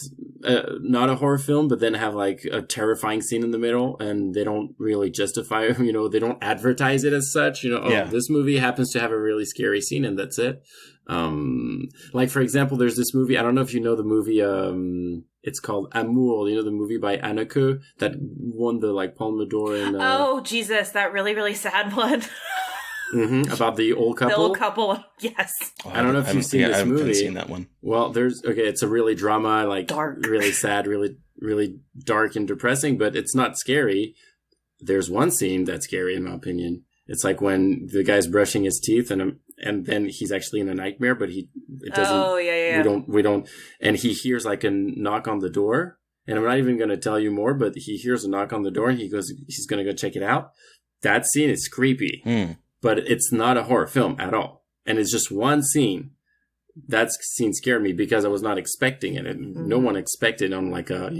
not a horror film, but then have like a terrifying scene in the middle, and they don't really justify, they don't advertise it as such. This movie happens to have a really scary scene, and that's it. Like for example, there's this movie. I don't know if you know the movie. It's called Amour. The movie by Haneke that won the like Palme d'Or. Oh Jesus, that really really sad one. About the old couple. The old couple, yes. Oh, I don't know if you've seen this movie. I haven't seen that one. Well, it's a really drama, like dark. Really sad, really, really dark and depressing, but it's not scary. There's one scene that's scary, in my opinion. It's like when the guy's brushing his teeth, and then he's actually in a nightmare, but it doesn't. Oh yeah. We don't, and he hears like a knock on the door, and I'm not even going to tell you more, but he hears a knock on the door, and he's going to go check it out. That scene is creepy. But it's not a horror film at all. And it's just one scene. That scene scared me because I was not expecting it. And no one expected on like a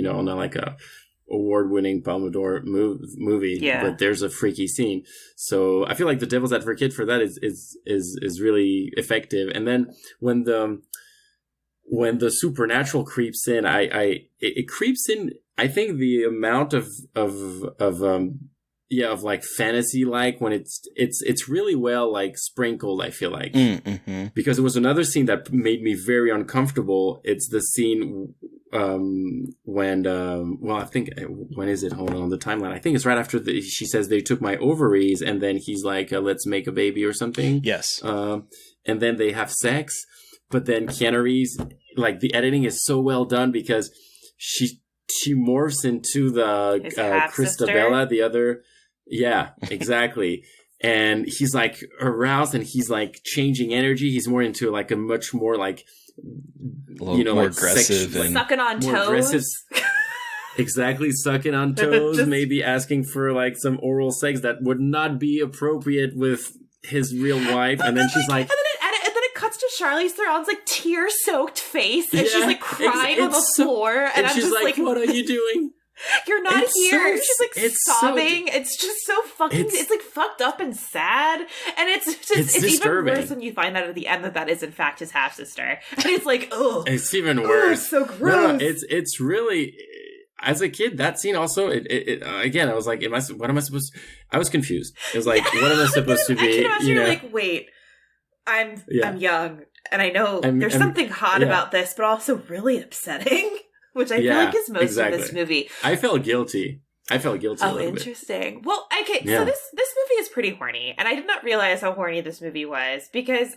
award-winning Palme d'Or movie. Yeah. But there's a freaky scene. So I feel like the devil's advocate for that is really effective. And then when the supernatural creeps in, it creeps in, I think the amount of like fantasy, like when it's really well like sprinkled, I feel like. Because it was another scene that made me very uncomfortable. It's the scene when I think, when is it? Hold on, the timeline. I think it's right after she says they took my ovaries, and then he's like, let's make a baby or something. Yes. And then they have sex, but then Keanu Reeves, like the editing is so well done because she morphs into the Christabella, the other. Yeah, exactly. And he's like aroused, and he's like changing energy. He's more into like a much more like, more like aggressive and sucking on toes. Aggressive. Exactly, sucking on toes, maybe asking for like some oral sex that would not be appropriate with his real wife. And then she's like, and then it cuts to Charlize Theron's like tear-soaked face, and she's like crying on the floor, and I'm she's just like, "What are you doing? You're not here." She's like sobbing. It's just so fucking. It's like fucked up and sad, and it's even worse when you find out at the end that is in fact his half sister, and it's like, oh, it's even worse. It's so gross. No, it's really. As a kid, that scene also. It again, I was like, what am I supposed to? I was confused. It was like, what am I supposed to be? You're like, wait, I'm young, and I know there's something hot about this, but also really upsetting. Which I feel like is most of this movie. I felt guilty. A little bit. Interesting. Well, okay, so this movie is pretty horny, and I did not realize how horny this movie was because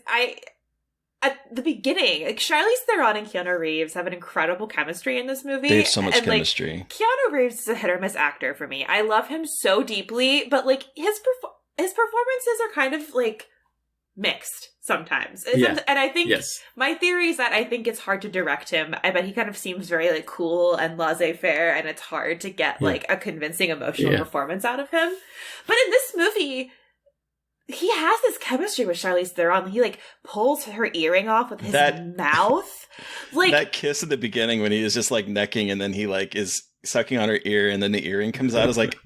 at the beginning, like Charlize Theron and Keanu Reeves have an incredible chemistry in this movie. They have so much chemistry. Like, Keanu Reeves is a hit or miss actor for me. I love him so deeply, but like his performances are kind of like mixed sometimes. And I think my theory is that I think it's hard to direct him. I bet he kind of seems very like cool and laissez-faire, and it's hard to get like a convincing emotional performance out of him. But in this movie, he has this chemistry with Charlize Theron. He like pulls her earring off with his mouth. Like that kiss at the beginning when he is just like necking, and then he like is sucking on her ear, and then the earring comes out. I was like,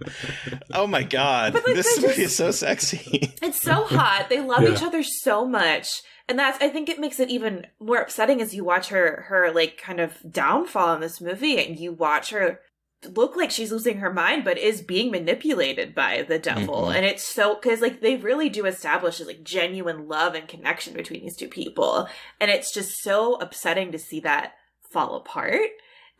oh my god, like, this movie is so sexy. It's so hot. They love each other so much. And I think it makes it even more upsetting as you watch her like kind of downfall in this movie, and you watch her look like she's losing her mind, but is being manipulated by the devil. And it's so, because like they really do establish like genuine love and connection between these two people. And it's just so upsetting to see that fall apart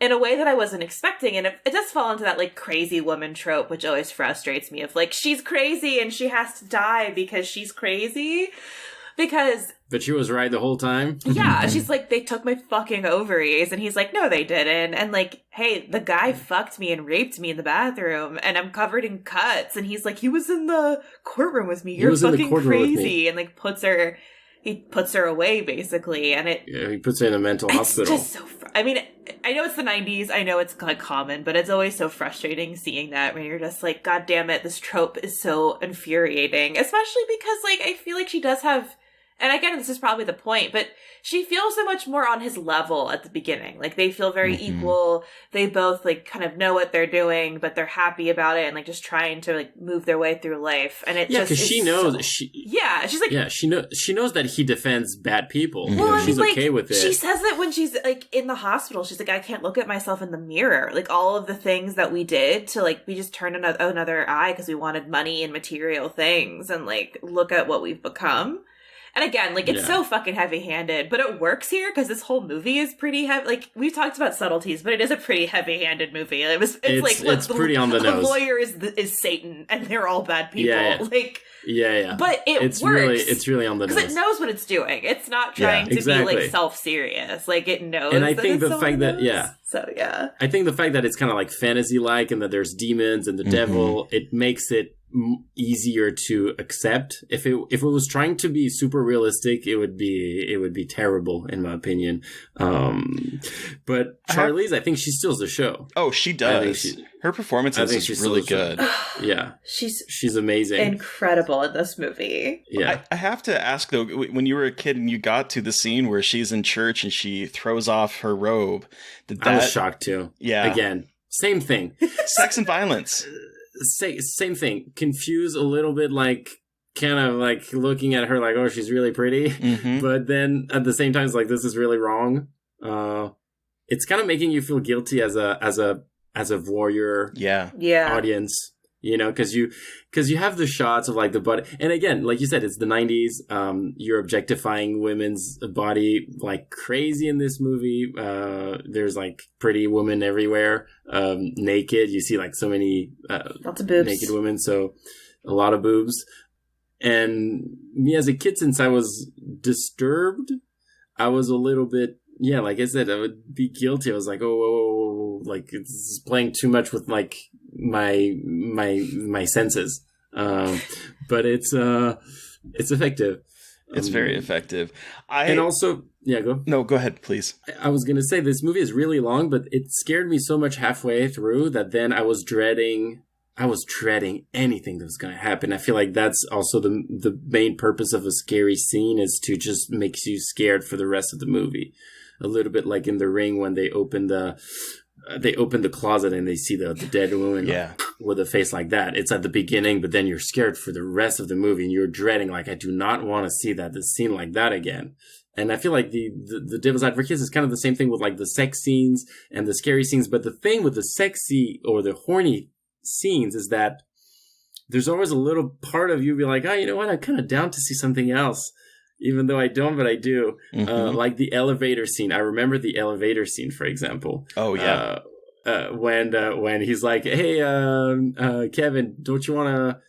in a way that I wasn't expecting. And it does fall into that like crazy woman trope, which always frustrates me, of like, she's crazy and she has to die because she's crazy. But she was right the whole time? Yeah, she's like, they took my fucking ovaries. And he's like, no, they didn't. And like, hey, the guy fucked me and raped me in the bathroom, and I'm covered in cuts. And he's like, he was in the courtroom with me. You're fucking crazy. And like he puts her away, basically. And he puts her in a mental hospital. Just so I mean, I know it's the 90s. I know it's like common, but it's always so frustrating seeing that when you're just like, God damn it, this trope is so infuriating. Especially because like, I feel like she does have And again, this is probably the point, but she feels so much more on his level at the beginning. Like, they feel very equal. They both, like, kind of know what they're doing, but they're happy about it and, like, just trying to, like, move their way through life. And it because she knows. she's like... she knows that he defends bad people. Well, she's okay with it. She says that when she's, like, in the hospital. She's like, I can't look at myself in the mirror. Like, all of the things that we did to, like, we just turned another eye because we wanted money and material things. And, like, look at what we've become. And again, like, it's so fucking heavy-handed, but it works here because this whole movie is pretty heavy. Like, we've talked about subtleties, but it is a pretty heavy-handed movie. It's like, look, it's pretty on the nose. The lawyer is Satan, and they're all bad people. Like, but it's works. It's really on the nose because it knows what it's doing. It's not trying to be like self-serious. Like, it knows. And I think the fact that I think the fact that it's kind of like fantasy-like and that there's demons and the devil, it makes it easier to accept. If it was trying to be super realistic, it would be terrible in my opinion. But Charlize, I think she steals the show. Oh, she does. Her performance is really good. Yeah, she's amazing, incredible in this movie. Yeah, I have to ask though, when you were a kid and you got to the scene where she's in church and she throws off her robe, I was shocked too. Yeah, again, same thing. Sex and violence. Same thing. Confused a little bit, like kind of like looking at her like, oh, she's really pretty, but then at the same time, it's like, this is really wrong. It's kind of making you feel guilty as a warrior, audience, you know, because you have the shots of like the body, and again, like you said, it's the 90s. You're objectifying women's body like crazy in this movie. There's like pretty women everywhere, naked. You see like so many lots of boobs, naked women, so a lot of boobs. And me as a kid, since I was disturbed, I was a little bit, like I said, I would be guilty. I was like, oh, like it's playing too much with like my senses. But it's effective. It's very effective. And also, go. No, go ahead, please. I was going to say this movie is really long, but it scared me so much halfway through that then I was dreading anything that was going to happen. I feel like that's also the main purpose of a scary scene, is to just makes you scared for the rest of the movie. A little bit like in The Ring when they open the closet and they see the dead woman with a face like that. It's at the beginning, but then you're scared for the rest of the movie and you're dreading, like, I do not want to see the scene like that again. And I feel like the Devil's Advocate is kind of the same thing with like the sex scenes and the scary scenes. But the thing with the sexy or the horny scenes is that there's always a little part of you be like, oh, you know what? I'm kind of down to see something else. Even though I don't, but I do. Like the elevator scene. I remember the elevator scene, for example. Oh, yeah. When he's like, hey, Kevin, don't you want to,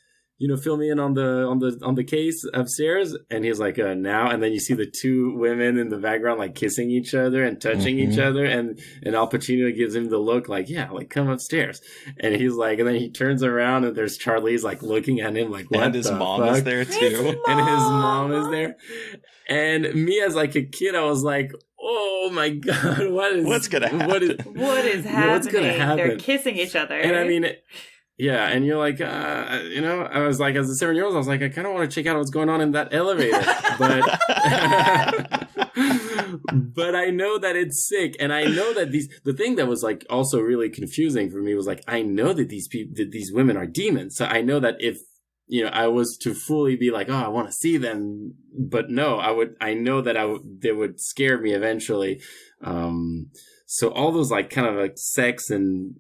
fill me in on the case upstairs? And he's like, now. And then you see the two women in the background, like kissing each other and touching each other. And Al Pacino gives him the look like, yeah, like come upstairs. And he's like, and then he turns around and there's Charlize like looking at him like, what and his mom is there too. And his mom is there. And me as like a kid, I was like, oh my God, what's gonna happen? What is happening? What's gonna happen? They're kissing each other. And I mean, and you're like, I was like, as a 7-year-old, I was like, I kind of want to check out what's going on in that elevator. But I know that it's sick. And I know that the thing that was like also really confusing for me was like, I know that these women are demons. So I know that if, I was to fully be like, oh, I want to see them. But no, I know that they would scare me eventually. So all those like kind of like sex and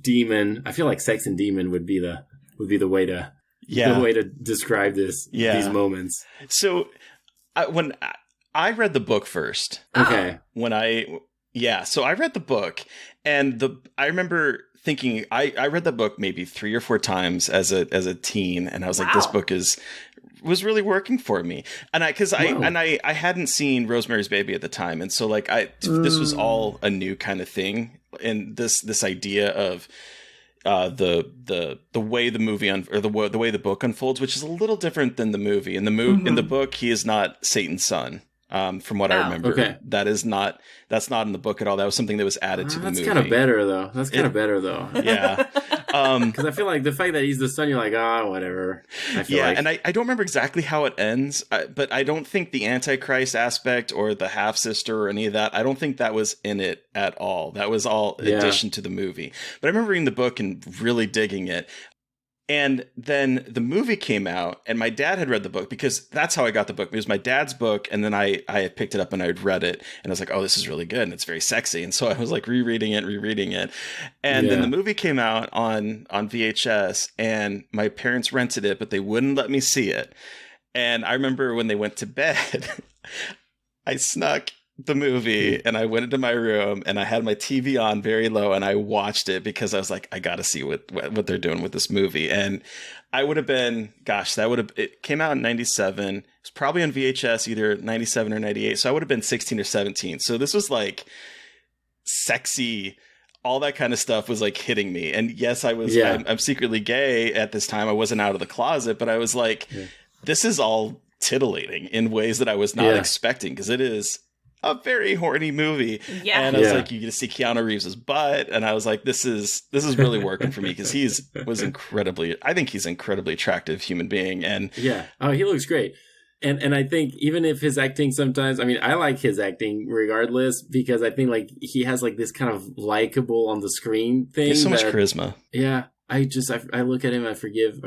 demon, I feel like sex and demon would be the way to the way to describe these moments. So when I read the book first, okay, so I read the book, and I remember thinking I read the book maybe 3 or 4 times as a teen, and I was like, this book was really working for me. And I hadn't seen Rosemary's Baby at the time, and so like this was all a new kind of thing, and this idea of the way the movie the way the book unfolds, which is a little different than the movie. In the book, he is not Satan's son. From what I remember, that's not in the book at all. That was something that was added to the movie. That's kind of better though. Yeah. Because I feel like the fact that he's the son, you're like, whatever. And I don't remember exactly how it ends, but I don't think the Antichrist aspect or the half sister or any of that, I don't think that was in it at all. That was all addition to the movie. But I remember reading the book and really digging it. And then the movie came out, and my dad had read the book, because that's how I got the book. It was my dad's book, and then I had picked it up and I had read it, and I was like, oh, this is really good, and it's very sexy. And so I was like rereading it. And then the movie came out on VHS, and my parents rented it, but they wouldn't let me see it. And I remember when they went to bed, I snuck the movie and I went into my room and I had my TV on very low and I watched it because I was like, I got to see what they're doing with this movie. And I would have been, it came out in 97. It was probably on VHS, either 97 or 98. So I would have been 16 or 17. So this was like sexy, all that kind of stuff was like hitting me. And yes, I'm secretly gay at this time. I wasn't out of the closet, but I was like, this is all titillating in ways that I was not expecting, because it is a very horny movie. Yeah. And I was like, you get to see Keanu Reeves' butt. And I was like, this is really working for me, because I think he's an incredibly attractive human being. And he looks great. And I think even if his acting sometimes, I mean, I like his acting regardless, because I think like he has like this kind of likable on the screen thing. There's so much charisma. Yeah. I look at him, I forgive.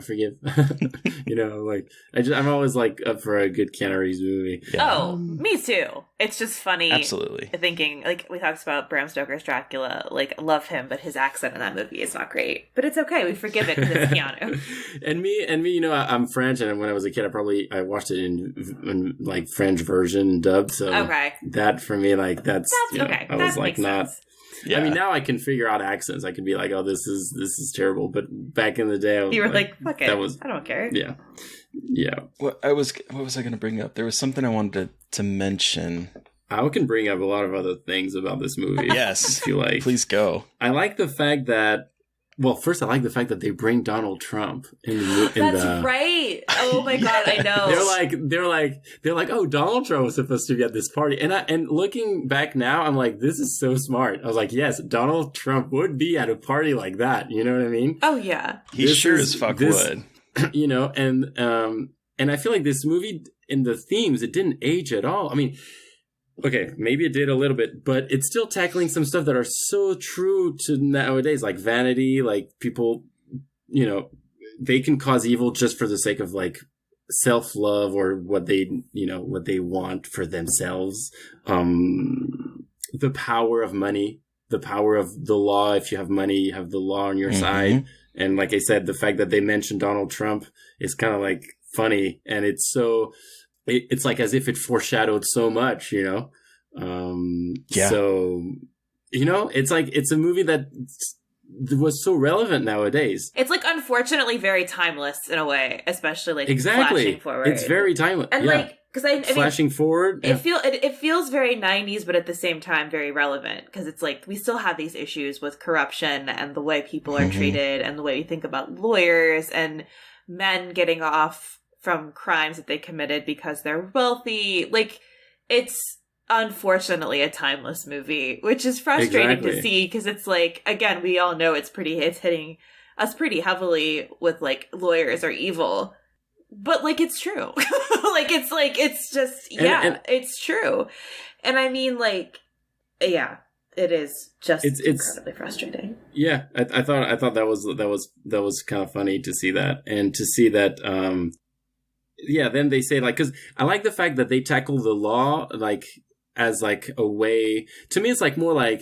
You know, like I'm always like up for a good Keanu Reeves movie. Yeah. Oh, me too. It's just funny. Absolutely. Thinking, like we talked about Bram Stoker's Dracula, like love him, but his accent in that movie is not great. But it's okay. We forgive it because it's Keanu. and me, you know, I'm French, and when I was a kid, I watched it in like French version dubbed. So that for me, like that's okay. I was like not. Sense. Yeah. I mean, now I can figure out accents. I can be like, "Oh, this is terrible." But back in the day, you were like, "Fuck it, I don't care." Yeah. What was I going to bring up? There was something I wanted to mention. I can bring up a lot of other things about this movie. Yes, I feel like. Please go. I like the fact that. Well, first, I like the fact that they bring Donald Trump in the. That's right. Oh my god, I know. They're like, oh, Donald Trump was supposed to be at this party, and looking back now, I'm like, this is so smart. I was like, yes, Donald Trump would be at a party like that. You know what I mean? Oh yeah, he sure as fuck would. You know, and I feel like this movie in the themes, it didn't age at all. I mean. Okay, maybe it did a little bit, but it's still tackling some stuff that are so true to nowadays, like vanity, like people, you know, they can cause evil just for the sake of like self-love or what they want for themselves. The power of money, the power of the law. If you have money, you have the law on your side. And like I said, the fact that they mentioned Donald Trump is kind of like funny, and it's so... It's like as if it foreshadowed so much, you know? So, you know, it's like, it's a movie that was so relevant nowadays. It's like, unfortunately, very timeless in a way, especially like flashing forward. It's very timeless. And like, because I flashing mean, forward. It feels very 90s, but at the same time, very relevant. Because it's like, we still have these issues with corruption and the way people are treated and the way we think about lawyers and men getting off from crimes that they committed because they're wealthy. Like, it's unfortunately a timeless movie, which is frustrating to see, because it's like, again, we all know it's hitting us pretty heavily with like lawyers are evil, but like it's true. It's just it's true. And I mean, like, it is just it's incredibly frustrating. Yeah, I thought that was kind of funny to see that, and to see that. Then they say, like, because I like the fact that they tackle the law, like, as, like, a way... To me, it's, like, more like,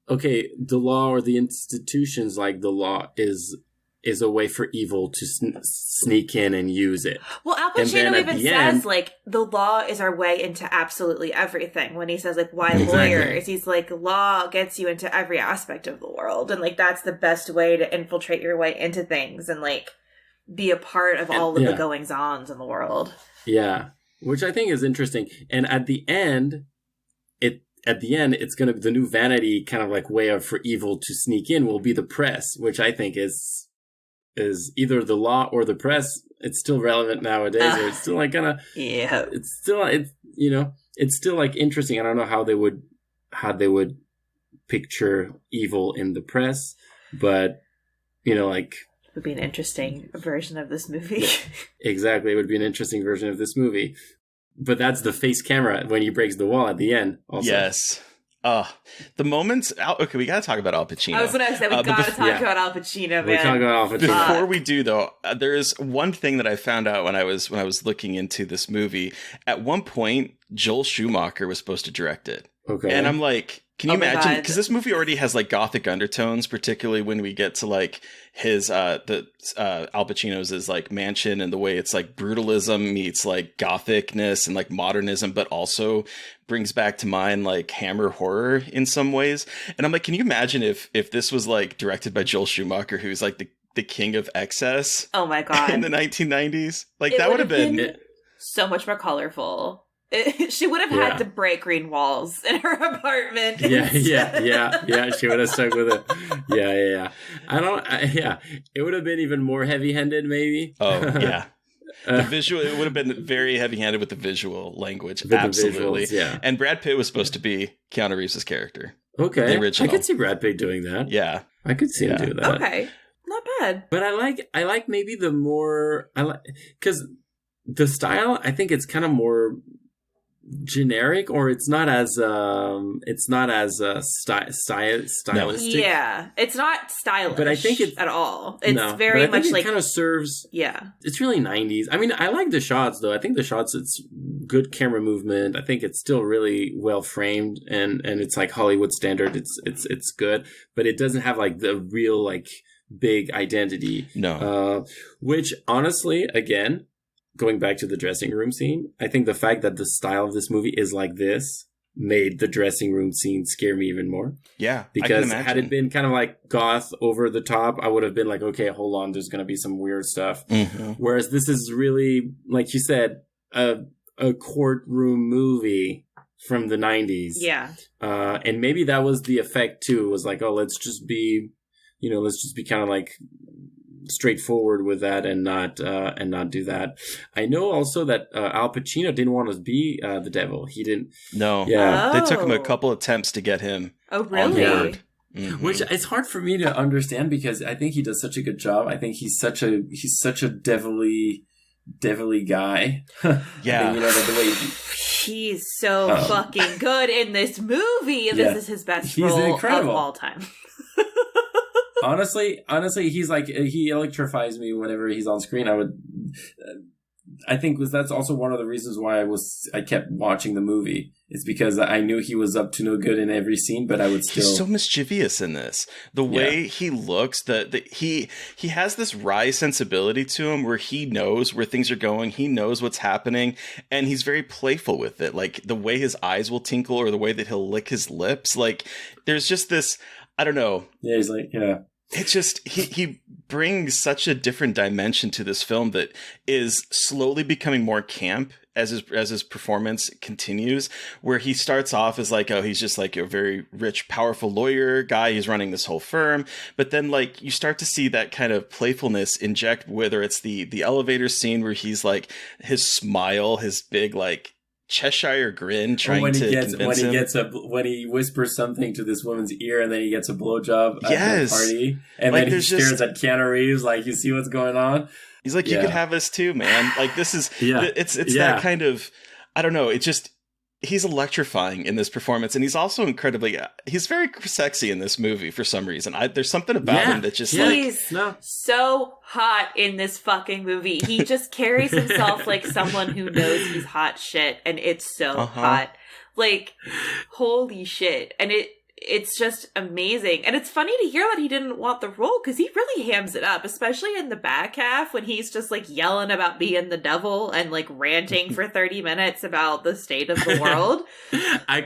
okay, the law or the institutions, like, the law is a way for evil to sneak in and use it. Well, Al Pacino even says, like, the law is our way into absolutely everything. When he says, like, why lawyers? He's like, law gets you into every aspect of the world. And, like, that's the best way to infiltrate your way into things. And, like... be a part of all of the goings-ons in the world. Yeah, which I think is interesting. And at the end, it's going to be the new vanity kind of like way for evil to sneak in will be the press, which I think is either the law or the press. It's still relevant nowadays. Or it's still like kind of It's still like interesting. I don't know how they would picture evil in the press, but. you know, like... Would be an interesting version of this movie. Yeah, exactly. It would be an interesting version of this movie. But that's the face camera when he breaks the wall at the end. Also. Yes. The moments... Okay, we got to talk about Al Pacino. I was going to say, we got to talk about Al Pacino, man. We're talking about Al Pacino. Before we do, though, there is one thing that I found out when I was looking into this movie. At one point, Joel Schumacher was supposed to direct it. Okay. And I'm like... Can you imagine? Because this movie already has like gothic undertones, particularly when we get to like his Al Pacino's is like mansion and the way it's like brutalism meets like gothicness and like modernism, but also brings back to mind like Hammer horror in some ways. And I'm like, can you imagine if this was like directed by Joel Schumacher, who's like the king of excess? Oh my god! In the 1990s, like that would have been so much more colorful. She would have had to break green walls in her apartment. Yeah. She would have stuck with it. Yeah. It would have been even more heavy-handed, maybe. Oh, yeah. The visual, it would have been very heavy-handed with the visual language. Absolutely. Visuals, yeah. And Brad Pitt was supposed to be Keanu Reeves' character. Okay. The original. I could see Brad Pitt doing that. Yeah. I could see him do that. Okay. Not bad. But I like maybe the more, because the style, I think it's kind of more generic, or it's not as stylistic. Yeah, it's not stylish, but I think it's at all. It's very much like kind of serves. Yeah, it's really 90s. I mean, I like the shots though. I think the shots, it's good camera movement. I think it's still really well framed, and it's like Hollywood standard. It's good, but it doesn't have like the real like big identity. No, which honestly, again, going back to the dressing room scene, I think the fact that the style of this movie is like this made the dressing room scene scare me even more. Yeah, because had it been kind of like goth over the top, I would have been like, okay, hold on, there's going to be some weird stuff. Mm-hmm. Whereas this is really, like you said, a courtroom movie from the 90s. Yeah. And maybe that was the effect too, was like, oh, let's just be kind of like straightforward with that and not do that. I know also that Al Pacino didn't want to be the devil. He didn't. No. Yeah. They took him a couple attempts to get him. Oh, really? On board. Mm-hmm. Which it's hard for me to understand because I think he does such a good job. I think he's such a devilly guy. Yeah. And, the way he's so fucking good in this movie. And this is his best role incredible. Of all time. Honestly, he's like, he electrifies me whenever he's on screen. I think that's also one of the reasons why I kept watching the movie. It's because I knew he was up to no good in every scene, but I would still. He's so mischievous in this. The way he looks, he has this wry sensibility to him where he knows where things are going. He knows what's happening, and he's very playful with it. Like the way his eyes will tinkle or the way that he'll lick his lips. Like there's just this, I don't know. Yeah, he's like, yeah. It's just, he brings such a different dimension to this film that is slowly becoming more camp as his performance continues, where he starts off as like, oh, he's just like a very rich, powerful lawyer guy. He's running this whole firm. But then like you start to see that kind of playfulness inject, whether it's the elevator scene where he's like his smile, his big like Cheshire grin trying to convince him. When he whispers something to this woman's ear and then he gets a blowjob at the party and like, then he stares at Keanu Reeves like, you see what's going on? He's like, you could have this too, man. Like this is, it's that kind of, I don't know. It just, he's electrifying in this performance. And he's also he's very sexy in this movie for some reason. There's something about him that just he's so hot in this fucking movie. He just carries himself like someone who knows he's hot shit. And it's so hot. Like, holy shit. And it's just amazing. And it's funny to hear that he didn't want the role because he really hams it up, especially in the back half when he's just like yelling about being the devil and like ranting for 30 minutes about the state of the world. I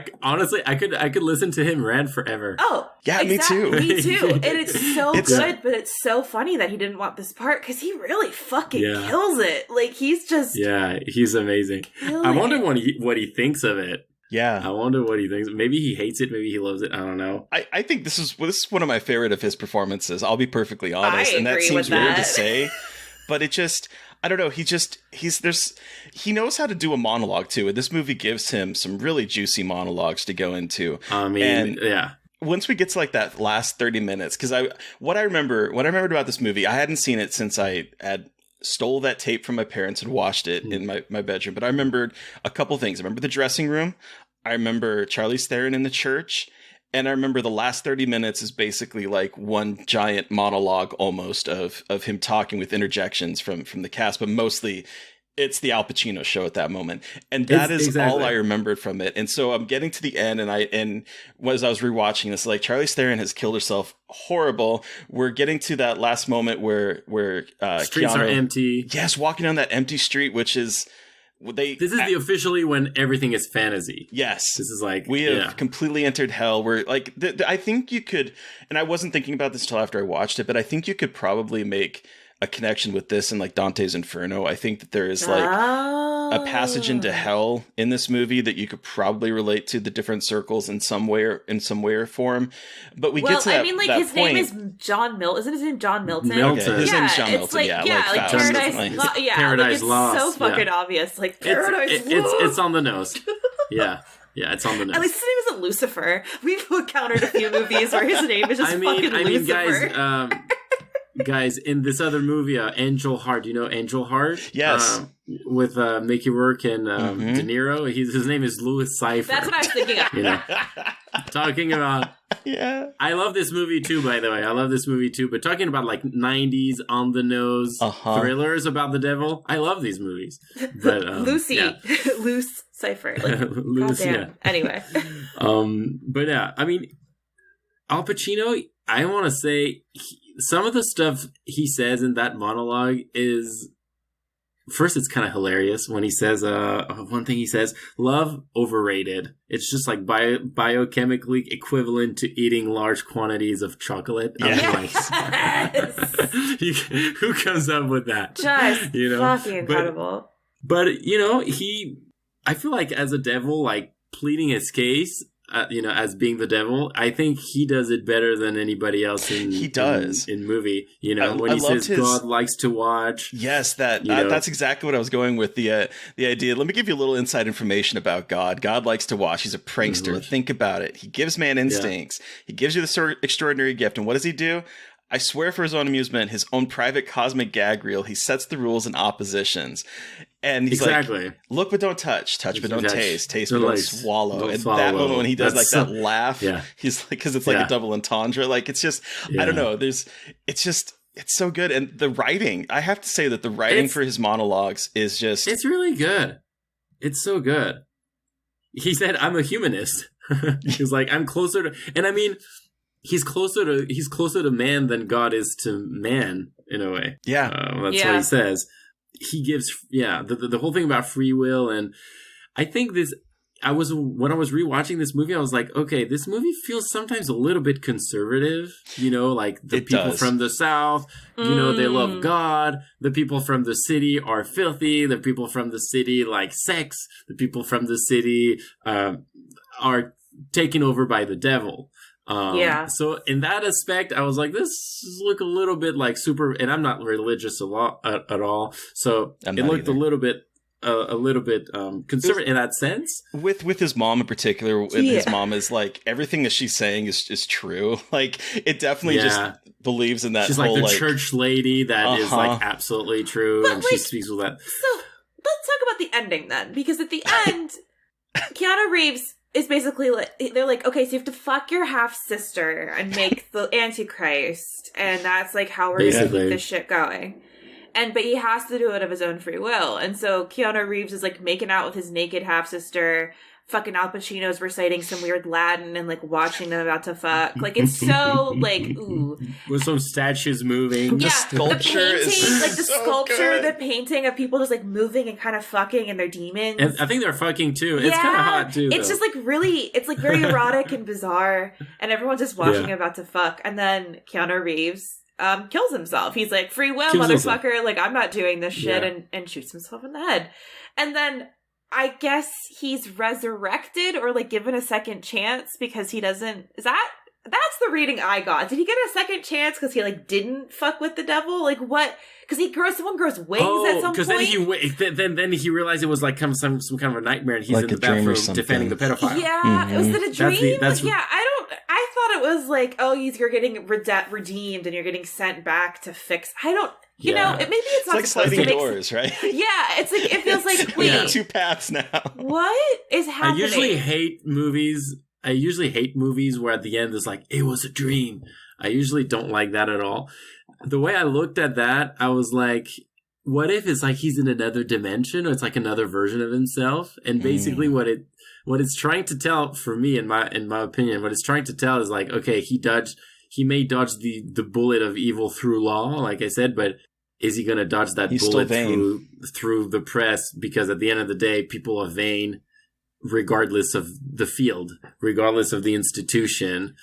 could listen to him rant forever. Oh, yeah, exactly. Me too. And it's so good, but it's so funny that he didn't want this part because he really fucking kills it. Like he's just he's amazing. I wonder what he thinks of it. Yeah. I wonder what he thinks. Maybe he hates it. Maybe he loves it. I don't know. I think this is one of my favorite of his performances. I'll be perfectly honest. And that seems weird to say, but it just, I don't know. He knows how to do a monologue too. And this movie gives him some really juicy monologues to go into. I mean, once we get to like that last 30 minutes, because what I remembered about this movie, I hadn't seen it since I had stole that tape from my parents and watched it in my bedroom. But I remembered a couple things. I remember the dressing room. I remember Charlize Theron in the church. And I remember the last 30 minutes is basically like one giant monologue almost of him talking with interjections from the cast, but mostly it's the Al Pacino show at that moment. And that is exactly all I remembered from it. And so I'm getting to the end, and as I was rewatching this, like, Charlize Theron has killed herself horrible. We're getting to that last moment where streets Keanu, are empty. Yes, walking down that empty street, which is this is the officially when everything is fantasy. Yes, this is like we have completely entered hell. We're like, I think you could, and I wasn't thinking about this till after I watched it, but I think you could probably make a connection with this and like Dante's Inferno. I think that there is like a passage into hell in this movie that you could probably relate to the different circles in some way or form. But we get to that, his name is John Milton. Isn't his name John Milton? Milton. Okay. His name's John Milton. Like, like Paradise Lost. Yeah, Paradise like, Lost. It's so fucking obvious. Like Paradise Lost. It's on the nose. Yeah. Yeah, it's on the nose. At least his name isn't Lucifer. We've encountered a few movies where his name is just fucking Lucifer. Guys, in this other movie, Angel Heart, you know Angel Heart? Yes. With Mickey Rourke and De Niro. His name is Louis Cypher. That's what I was thinking of. You know, talking about... Yeah. I love this movie too, by the way. I love this movie too. But talking about like 90s on-the-nose thrillers about the devil, I love these movies. But Loose Cypher. Like, Loose, goddamn. Anyway. But yeah, I mean, Al Pacino, I want to say... some of the stuff he says in that monologue is, first, it's kind of hilarious when he says, one thing he says, love overrated. It's just like biochemically equivalent to eating large quantities of chocolate. Yes. Who comes up with that? Just fucking incredible. But, I feel like as a devil, like pleading his case, as being the devil, I think he does it better than anybody else in movie. When he says God likes to watch. Yes, that's exactly what I was going with, the idea. Let me give you a little inside information about God. God likes to watch. He's a prankster. Mm-hmm. Think about it. He gives man instincts. He gives you this extraordinary gift. And what does he do? I swear, for his own amusement, his own private cosmic gag reel, he sets the rules and oppositions. And he's like, look but don't touch but don't taste but don't swallow. And that moment when he does that laugh, he's like, because it's like a double entendre. Like, it's just, I don't know. It's so good. And the writing, I have to say that the writing for his monologues is just... it's really good. It's so good. He said, I'm a humanist. He's like, I'm closer to... And I mean... He's closer to man than God is to man, in a way. Yeah. That's what he says. He gives, the whole thing about free will. And I think when I was rewatching this movie, I was like, okay, this movie feels sometimes a little bit conservative. Like the people from the South, they love God. The people from the city are filthy. The people from the city like sex. The people from the city are taken over by the devil. So in that aspect, I was like, this look a little bit like super, and I'm not religious at all. So it looked either. a little bit conservative in that sense. With his mom in particular, his mom is like, everything that she's saying is true. Like, it definitely just believes in that. She's whole, like the church lady that is like absolutely true, but, and she speaks with that. So let's talk about the ending then, because at the end, Keanu Reeves is basically like, they're like, okay, so you have to fuck your half-sister and make the Antichrist, and that's like how we're gonna keep this shit going. But he has to do it of his own free will. And so Keanu Reeves is like making out with his naked half-sister. Fucking Al Pacino's reciting some weird Latin and like watching them about to fuck. Like, it's so like, ooh. With some statues moving. Yeah, the sculpture is like the so sculpture, good. the painting of people just like moving and kind of fucking and they're demons. And I think they're fucking too. It's kind of hot too. It's just like really, it's like very erotic and bizarre. And everyone's just watching about to fuck. And then Keanu Reeves kills himself. He's like, free will, motherfucker. Like, I'm not doing this shit, and shoots himself in the head. And then I guess he's resurrected or like given a second chance because he doesn't. That's the reading I got. Did he get a second chance because he like didn't fuck with the devil? Like, what? Because someone grows wings at some point. Because then he realized it was like some kind of a nightmare, and he's like in the bathroom defending the pedophile. Yeah, was it a dream? I thought it was like, oh, you're getting redeemed and you're getting sent back to fix. I don't. You know, maybe it's not like sliding doors, right? Yeah, it's like it feels like wait, two paths now. What is happening? I usually hate movies where at the end it's like it was a dream. I usually don't like that at all. The way I looked at that, I was like, what if it's like he's in another dimension, or it's like another version of himself? And basically, what it's trying to tell, for me, in my opinion, what it's trying to tell is like, okay, he may dodge the bullet of evil through law, like I said, but is he going to dodge that bullet through the press? Because at the end of the day, people are vain, regardless of the field, regardless of the institution.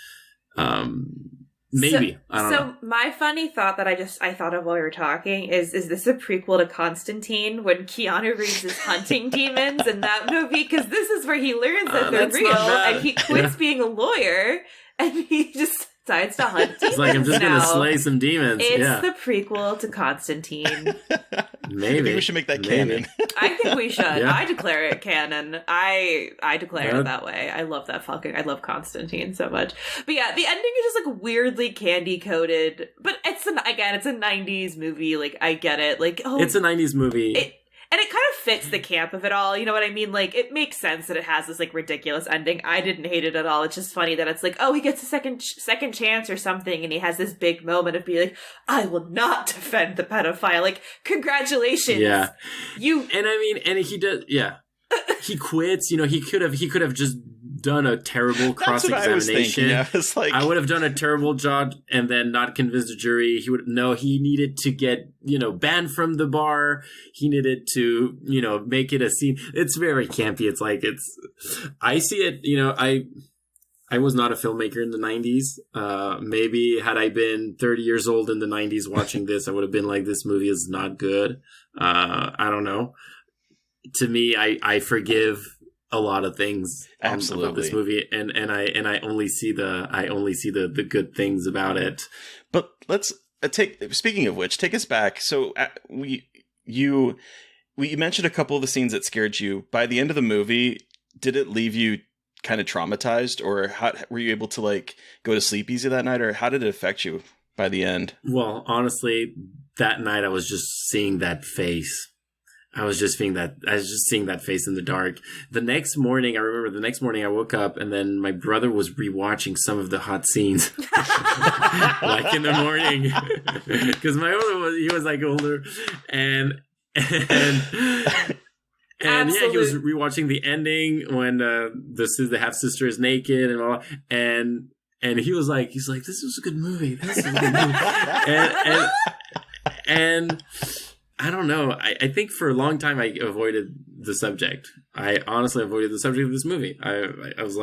Maybe. I don't know. So my funny thought that I thought of while we were talking is this a prequel to Constantine, when Keanu Reeves is hunting demons in that movie? Because this is where he learns that they're real, and he quits being a lawyer, and he just decides to hunt demons. It's like, I'm just going to slay some demons. It's the prequel to Constantine. Maybe. I think we should make that canon. I think we should. Yeah. I declare it canon. I declare it that way. I love I love Constantine so much. But yeah, the ending is just like weirdly candy coated. But it's a 90s movie. Like, I get it. Like, it's a 90s movie. And it kind of fits the camp of it all, you know what I mean? Like, it makes sense that it has this, like, ridiculous ending. I didn't hate it at all. It's just funny that it's like, oh, he gets a second chance or something, and he has this big moment of being like, I will not defend the pedophile. Like, congratulations. Yeah. And I mean, and he does, yeah. He quits, you know, he could have just done a terrible cross-examination. I would have done a terrible job and then not convinced the jury. He needed to get, banned from the bar. He needed to, make it a scene. It's very campy. It's like, I see it, I was not a filmmaker in the 90s. Maybe had I been 30 years old in the 90s watching this, I would have been like, this movie is not good. I don't know. To me, I forgive a lot of things about this movie, and I only see the good things about it. But let's speaking of which, take us back. So you mentioned a couple of the scenes that scared you. By the end of the movie, did it leave you kind of traumatized, or were you able to like go to sleep easy that night, or how did it affect you by the end? Well, honestly, that night I was just seeing that face. I was just seeing that face in the dark. I remember the next morning I woke up, and then my brother was rewatching some of the hot scenes, like in the morning, because my older he was like older, and yeah, he was rewatching the ending when the half sister is naked and all, and he was like, this was a good movie. This is a good movie, and I don't know. I think for a long time I avoided the subject. I honestly avoided the subject of this movie. I was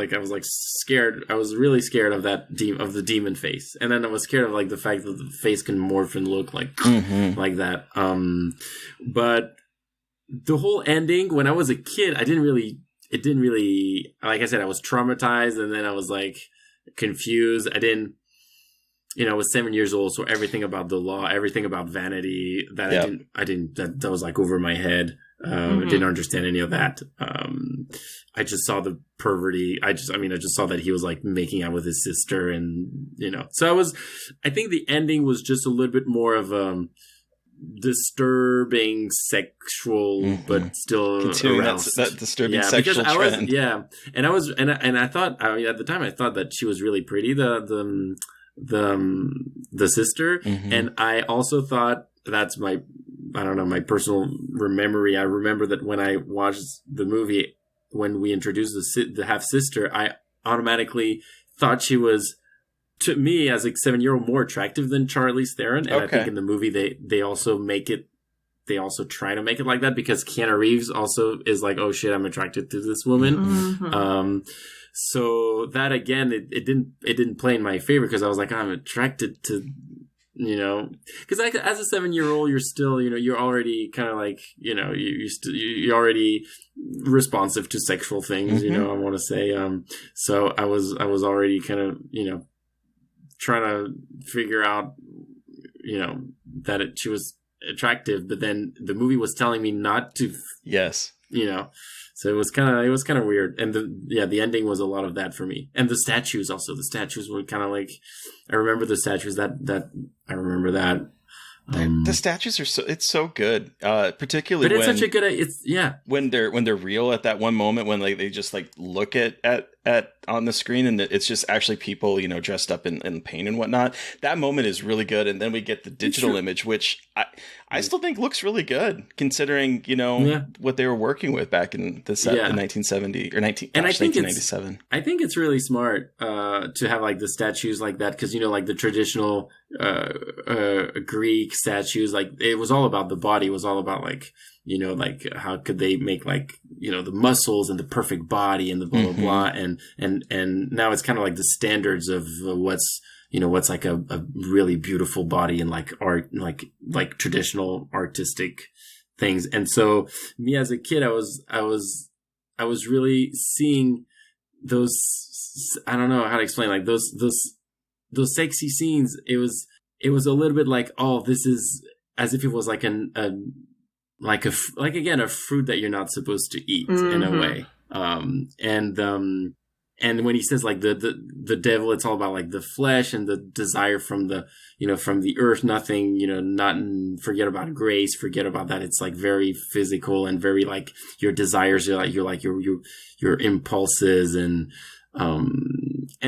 scared. I was really scared of of the demon face, and then I was scared of like the fact that the face can morph and look like like that. But the whole ending, when I was a kid, it didn't really. Like I said, I was traumatized, and then I was like confused. I was 7 years old, so everything about the law, everything about vanity, that was like over my head. I didn't understand any of that. I just saw the perverty. I just saw that he was like making out with his sister, and, so I think the ending was just a little bit more of disturbing sexual, but still that disturbing sexual trend. And I thought, at the time I thought that she was really pretty, the sister, and I also thought, that's my personal memory. I remember that when I watched the movie, when we introduced the half sister, I automatically thought she was, to me as a 7-year-old, more attractive than Charlize Theron, and I think in the movie they also try to make it like that, because Keanu Reeves also is like, oh shit, I'm attracted to this woman. So that, again, it didn't play in my favor, because I was like, I'm attracted to, because as a 7-year-old, you're still, you're already kind of like, you're already responsive to sexual things, I want to say. So I was already kind of, trying to figure out, that she was attractive, but then the movie was telling me not to. Yes. So it was kind of weird. And the ending was a lot of that for me. And the statues also. The statues were kind of like, I remember the statues that I remember that. The statues are it's so good, particularly. But it's such a good. When they're real at that one moment when they just like look at on the screen and it's just actually people dressed up in paint and whatnot. That moment is really good, and then we get the digital image, which I still think looks really good considering what they were working with back in the 1970 or 1997. I think it's really smart to have like the statues like that because like the traditional Greek statues, like it was all about the body. It was all about like like how could they make like the muscles and the perfect body and the blah blah blah, and now it's kind of like the standards of what's like a really beautiful body and like art, like traditional artistic things. And so me as a kid, I was really seeing those, I don't know how to explain, like those sexy scenes. It was a little bit like, oh, this is as if it was like a fruit that you're not supposed to eat in a way. And when he says like the devil, it's all about like the flesh and the desire from the from the earth, nothing, not forget about grace, forget about that. It's like very physical and very like your desires, your impulses and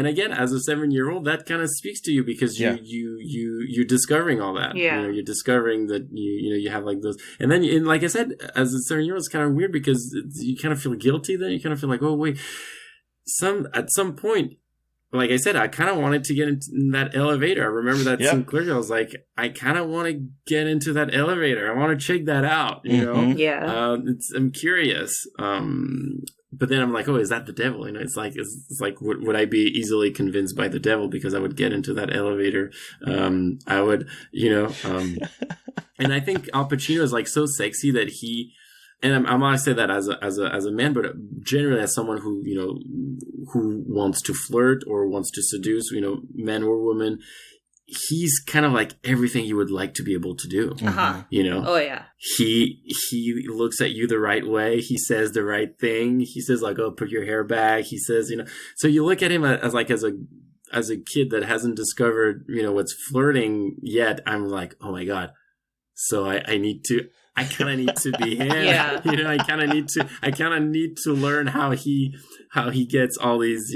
again, as a 7-year-old, that kind of speaks to you because you're discovering all that. Yeah. You're discovering that you have like those, and then like I said, as a 7-year-old, it's kind of weird because you kind of feel guilty. Then you kind of feel like, oh wait, at some point, like I said, I kind of wanted to get in that elevator. I remember that scene clearly. I was like, I kind of want to get into that elevator. I want to check that out. Yeah. I'm curious. But then I'm like, oh, is that the devil? It's like would I be easily convinced by the devil because I would get into that elevator? I would, and I think Al Pacino is like so sexy that he. And I'm not say that as a man, but generally as someone who who wants to flirt or wants to seduce men or women, he's kind of like everything you would like to be able to do. Oh yeah. He looks at you the right way. He says the right thing. He says like, "Oh, put your hair back." He says, So you look at him as a kid that hasn't discovered what's flirting yet. I'm like, oh my god. So I kind of need to be him. Yeah. I kind of need to learn how he gets all these,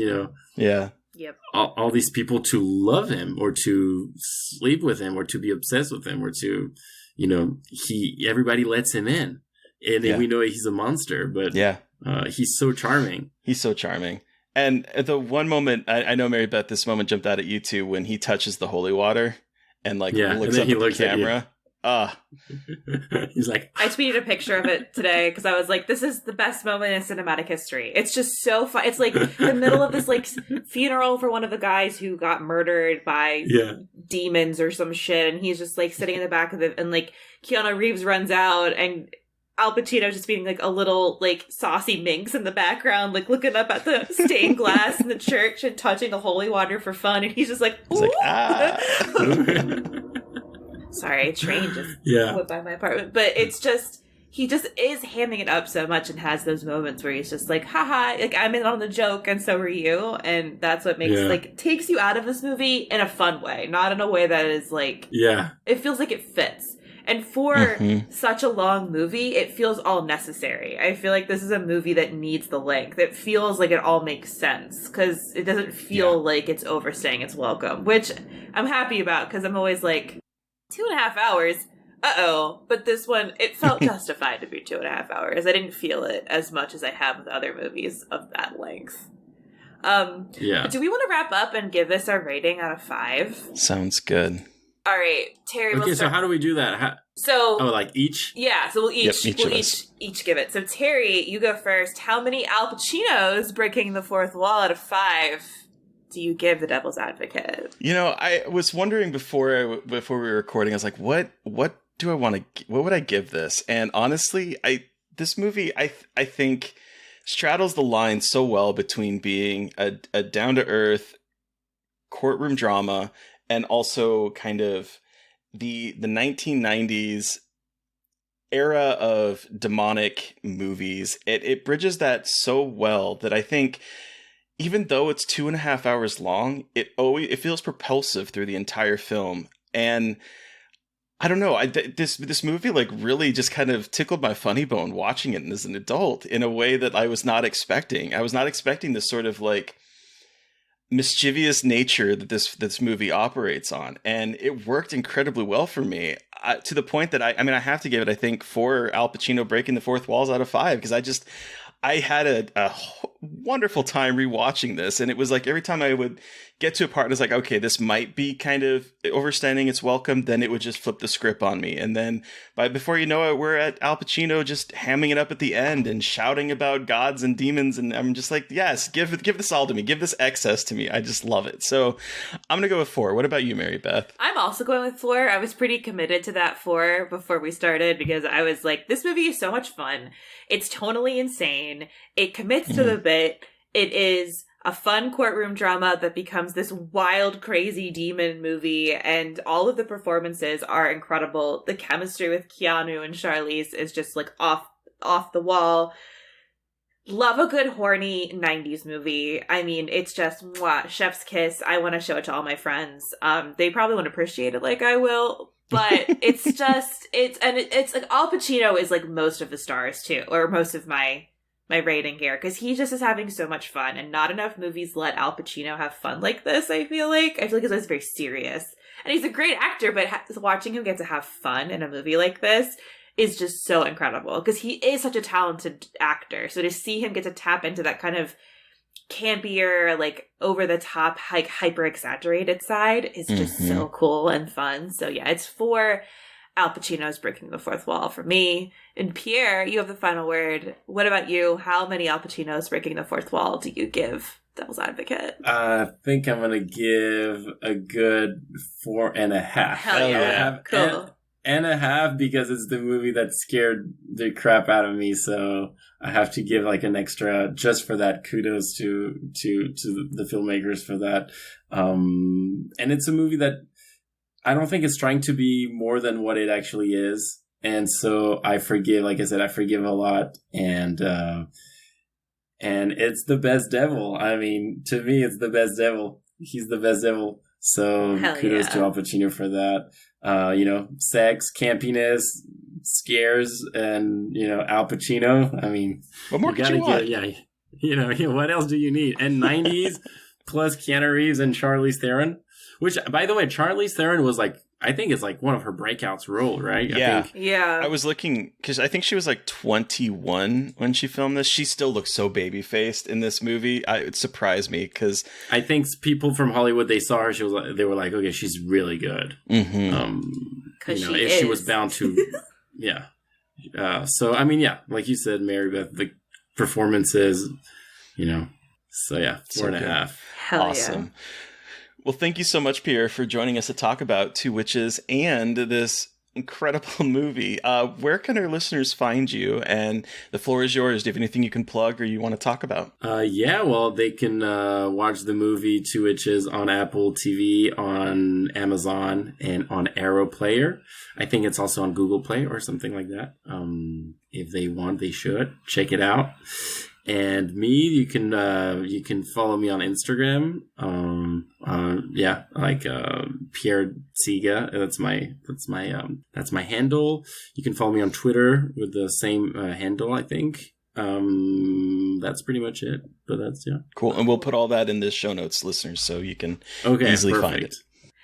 Yep. all these people to love him or to sleep with him or to be obsessed with him or to, everybody lets him in. And we know he's a monster, but he's so charming. He's so charming. And at the one moment, I know, Mary Beth, this moment jumped out at you too, when he touches the holy water and like looks up at the camera. He's like, I tweeted a picture of it today because I was like, this is the best moment in cinematic history. It's just so fun. It's like the middle of this like funeral for one of the guys who got murdered by demons or some shit, and he's just like sitting in the back of it, and like Keanu Reeves runs out, and Al Pacino's just being like a little like saucy minx in the background, like looking up at the stained glass in the church and touching the holy water for fun, and he's just like, ooh. He's like, Sorry, a train just went by my apartment. But it's just, he just is hamming it up so much and has those moments where he's just like, haha, like I'm in on the joke and so are you. And that's what makes, like, takes you out of this movie in a fun way, not in a way that is like, it feels like it fits. And for such a long movie, it feels all necessary. I feel like this is a movie that needs the length. It feels like it all makes sense because it doesn't feel like it's overstaying its welcome, which I'm happy about because I'm always like, 2.5 hours. But this one, it felt justified to be 2.5 hours. I didn't feel it as much as I have with other movies of that length. But do we want to wrap up and give this our rating out of 5? Sounds good. All right, Terry. Okay, so how do we do that? Like each? Yeah, so we'll each give it. So Terry, you go first. How many Al Pacinos breaking the fourth wall out of 5? Do you give The Devil's Advocate? I was wondering before we were recording, I was like, what do I want to, what would I give this? And honestly, this movie, I think straddles the line so well between being a down-to-earth courtroom drama and also kind of the 1990s era of demonic movies, it bridges that so well that I think even though it's 2.5 hours long, it feels propulsive through the entire film. And I don't know, this movie like really just kind of tickled my funny bone watching it as an adult in a way that I was not expecting. I was not expecting this sort of like mischievous nature that this movie operates on, and it worked incredibly well for me, to the point that I mean I have to give it, I think, 4 Al Pacino breaking the fourth walls out of 5, because I had a wonderful time rewatching this, and it was like every time I would get to a part, it's like, okay, this might be kind of overstanding its welcome, then it would just flip the script on me, and then before you know it, we're at Al Pacino just hamming it up at the end and shouting about gods and demons, and I'm just like, yes, give this all to me, give this excess to me, I just love it. So I'm gonna go with 4. What about you, Mary Beth? I'm also going with 4. I was pretty committed to that 4 before we started, because I was like, this movie is so much fun. It's tonally insane. It commits to the bit. It is a fun courtroom drama that becomes this wild, crazy demon movie, and all of the performances are incredible. The chemistry with Keanu and Charlize is just like off the wall. Love a good horny 90s movie. I mean, it's just mwah, chef's kiss. I want to show it to all my friends. They probably won't appreciate it like I will, but it's like Al Pacino is like most of the stars too, or most of my rating here, because he just is having so much fun, and not enough movies let Al Pacino have fun like this. I feel like it's very serious, and he's a great actor, but watching him get to have fun in a movie like this is just so incredible, because he is such a talented actor. So to see him get to tap into that kind of campier, like over the top, like hyper exaggerated side is just so cool and fun. So yeah, it's 4 Al Pacino's breaking the fourth wall for me. And Pierre, you have the final word. What about you? How many Al Pacino's breaking the fourth wall do you give Devil's Advocate? I think I'm going to give a good 4.5. Hell yeah. Cool. And a half, because it's the movie that scared the crap out of me. So I have to give like an extra, just for that, kudos to the filmmakers for that. And it's a movie that I don't think it's trying to be more than what it actually is. And so I forgive, like I said, I forgive a lot. And it's the best devil. I mean, to me, it's the best devil. He's the best devil. So kudos to Al Pacino for that. Sex, campiness, scares, and, Al Pacino. I mean, what more could you want? What else do you need? And 90s plus Keanu Reeves and Charlize Theron. Which, by the way, Charlize Theron was like, I think it's like one of her breakouts role, right? Yeah. Yeah. I was looking, because I think she was like 21 when she filmed this. She still looks so baby-faced in this movie. It surprised me, because I think people from Hollywood, they saw her, they were like, okay, she's really good. She was bound to, yeah. So, I mean, yeah, like you said, Mary Beth, the performances, so yeah, 4.5. Hell awesome. Yeah. Well, thank you so much, Pierre, for joining us to talk about Two Witches and this incredible movie. Where can our listeners find you? And the floor is yours. Do you have anything you can plug or you want to talk about? Well, they can watch the movie Two Witches on Apple TV, on Amazon, and on Arrow Player. I think it's also on Google Play or something like that. If they want, they should. Check it out. And me, you can follow me on Instagram. Pierre Tsiga. That's my handle. You can follow me on Twitter with the same handle, I think. That's pretty much it. But that's cool. And we'll put all that in the show notes, listeners, so you can easily find it.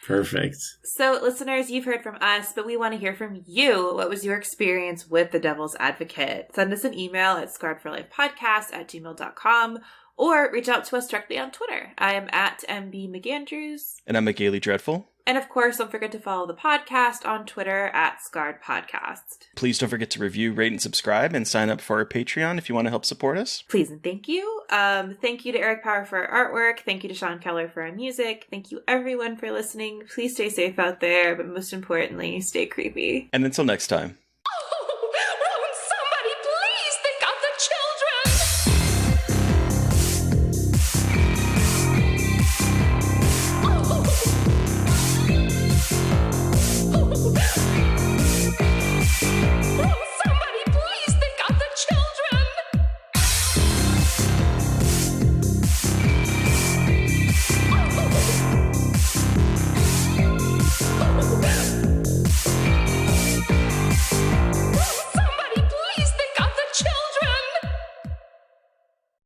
Perfect. So, listeners, you've heard from us, but we want to hear from you. What was your experience with The Devil's Advocate? Send us an email at scarredforlifepodcast@gmail.com or reach out to us directly on Twitter. I am at MB McAndrews. And I'm McGailey Dreadful. And of course, don't forget to follow the podcast on Twitter at Scarred Podcast. Please don't forget to review, rate, and subscribe, and sign up for our Patreon if you want to help support us. Please and thank you. Thank you to Eric Power for our artwork. Thank you to Sean Keller for our music. Thank you everyone for listening. Please stay safe out there, but most importantly, stay creepy. And until next time.